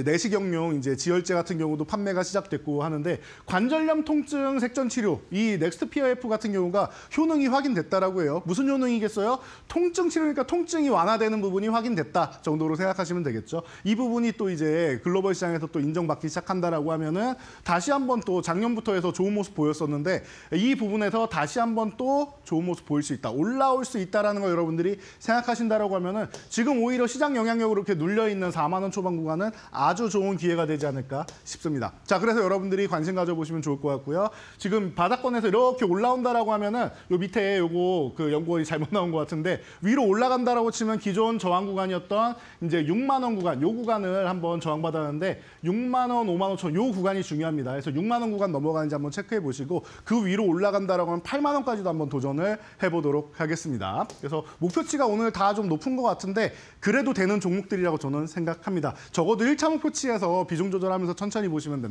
내시경용 이제 지혈제 같은 경우도 판매가 시작됐고 하는데 관절염 통증 색전 치료 이 넥스트피어 F 같은 경우가 효능이 확인됐다라고 해요. 무슨 효능이겠어요? 통증 치료니까 통증이 완화되는 부분이 확인됐다 정도로 생각하시면 되겠죠. 이 부분이 또 이제 글로벌 시장에서 또 인정받기 시작한다라고 하면은 다시 한번 또 작년부터 해서 좋은 모습 보였었는데 이 부분에서 다시 한번 또 좋은 모습 보일 수 있다. 올라올 수 있다라는 거 여러분들이 생각하신다라고 하면은 지금 오히려 시장 영향력으로 이렇게 눌려 있는 4만 원 초반 구간은 아주 좋은 기회가 되지 않을까 싶습니다. 자, 그래서 여러분들이 관심 가져보시면 좋을 것 같고요. 지금 바닥권에서 이렇게 올라온다라고 하면은 요 밑에 요거 그 연구원이 잘못 나온 것 같은데 위로 올라간다라고 치면 기존 저항 구간이었던 이제 6만 원 구간, 요 구간을 한번 저항받았는데 6만 원, 5만 5천 요 구간이 중요합니다. 그래서 6만 원 구간 넘어가는지 한번 체크해 보시고 그 위로 올라간다라고 하면 8만 원까지도 한번 도전을 해보도록 하겠습니다. 그래서 목표치가 오늘 다 좀 높은 것 같은데 그래도 되는 종목들이라고 저는 생각합니다. 적어도 1차 목표치에서 비중 조절하면서 천천히 보시면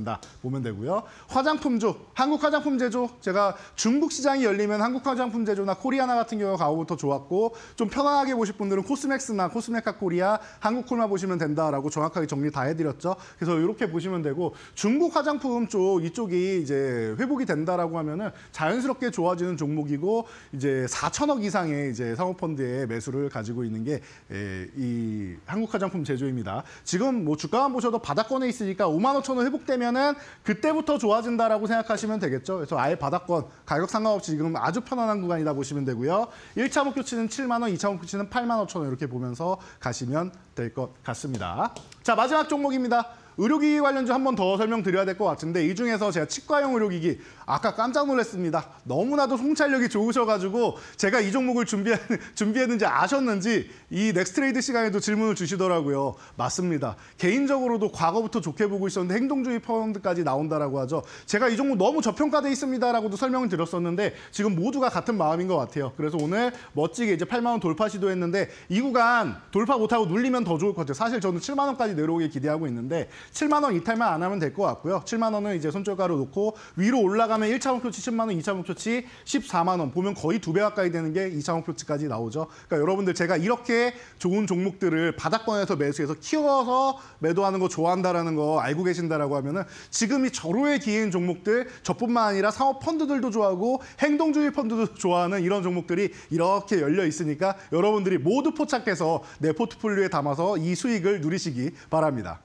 보면 되고요. 화장품주, 한국 화장품 제조 제가 중국 시장이 열리면 한국 화장품 제조나 코리아나 같은 경우가 가오부터 좋았고 좀 편안하게 보실 분들은 코스맥스나 코스메카 코리아, 한국콜마 보시면 된다라고 정확하게 정리 다 해드렸죠. 그래서 이렇게 보시면 되고 중국 화장품 쪽 이쪽이 이제 회복이 된다라고 하면은 자연스럽게 좋아지는 종목이고 이제 4천억 이상의 이제 사모펀드의 매수를 가지고 있는 게 이 한국 화장품 제조입니다. 지금 뭐 주가만 보셔도 바닥권에 있으니까 5만 5천 원 회복되면은 그때부터 좋아진다라고 생각하시면 되겠죠. 그래서 아예 바닥권 가격 상관없이 지금 아주 편안한 구간이다 보시면 되고요. 1차 목표치는 7만 원, 2차 목표치는 8만 5천 원 이렇게 보면서 가시면 될 것 같습니다. 자, 마지막 종목입니다. 의료기기 관련주 한 번 더 설명드려야 될 것 같은데 이 중에서 제가 치과용 의료기기 아까 깜짝 놀랐습니다. 너무나도 통찰력이 좋으셔가지고 제가 이 종목을 준비했는지 아셨는지 이 넥스트레이드 시간에도 질문을 주시더라고요. 맞습니다. 개인적으로도 과거부터 좋게 보고 있었는데 행동주의 펀드까지 나온다라고 하죠. 제가 이 종목 너무 저평가돼 있습니다라고도 설명을 드렸었는데 지금 모두가 같은 마음인 것 같아요. 그래서 오늘 멋지게 이제 8만 원 돌파 시도했는데 이 구간 돌파 못하고 눌리면 더 좋을 것 같아요. 사실 저는 7만 원까지 내려오길 기대하고 있는데 7만 원 이탈만 안 하면 될 것 같고요. 7만 원은 이제 손절가로 놓고 위로 올라가면 1차 목표치 10만 원, 2차 목표치 14만 원. 보면 거의 2배 가까이 되는 게 2차 목표치까지 나오죠. 그러니까 여러분들 제가 이렇게 좋은 종목들을 바닥권에서 매수해서 키워서 매도하는 거 좋아한다라는 거 알고 계신다라고 하면은 지금이 절호의 기회인 종목들 저뿐만 아니라 상업 펀드들도 좋아하고 행동주의 펀드도 좋아하는 이런 종목들이 이렇게 열려 있으니까 여러분들이 모두 포착해서 내 포트폴리오에 담아서 이 수익을 누리시기 바랍니다.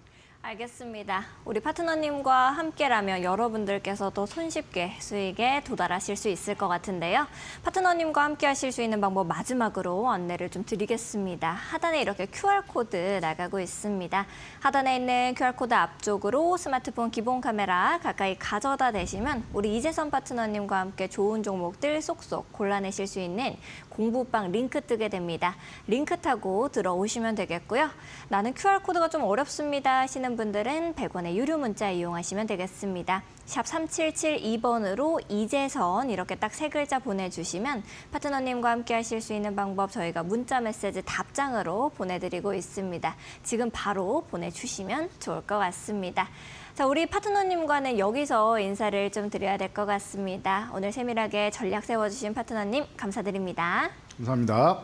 알겠습니다. 우리 파트너님과 함께라면 여러분들께서도 손쉽게 수익에 도달하실 수 있을 것 같은데요. 파트너님과 함께 하실 수 있는 방법 마지막으로 안내를 좀 드리겠습니다. 하단에 이렇게 QR코드 나가고 있습니다. 하단에 있는 QR코드 앞쪽으로 스마트폰 기본 카메라 가까이 가져다 대시면 우리 이재선 파트너님과 함께 좋은 종목들 쏙쏙 골라내실 수 있는 공부방 링크 뜨게 됩니다. 링크 타고 들어오시면 되겠고요. 나는 QR코드가 좀 어렵습니다 하시는 분들은 100원의 유료 문자 이용하시면 되겠습니다. 샵 3772번으로 이재선 이렇게 딱 세 글자 보내주시면 파트너님과 함께 하실 수 있는 방법 저희가 문자 메시지 답장으로 보내드리고 있습니다. 지금 바로 보내주시면 좋을 것 같습니다. 자, 우리 파트너님과는 여기서 인사를 좀 드려야 될 것 같습니다. 오늘 세밀하게 전략 세워주신 파트너님 감사드립니다. 감사합니다.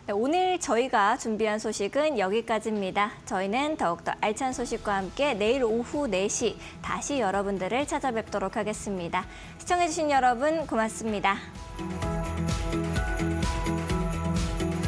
네, 오늘 저희가 준비한 소식은 여기까지입니다. 저희는 더욱더 알찬 소식과 함께 내일 오후 4시 다시 여러분들을 찾아뵙도록 하겠습니다. 시청해주신 여러분 고맙습니다.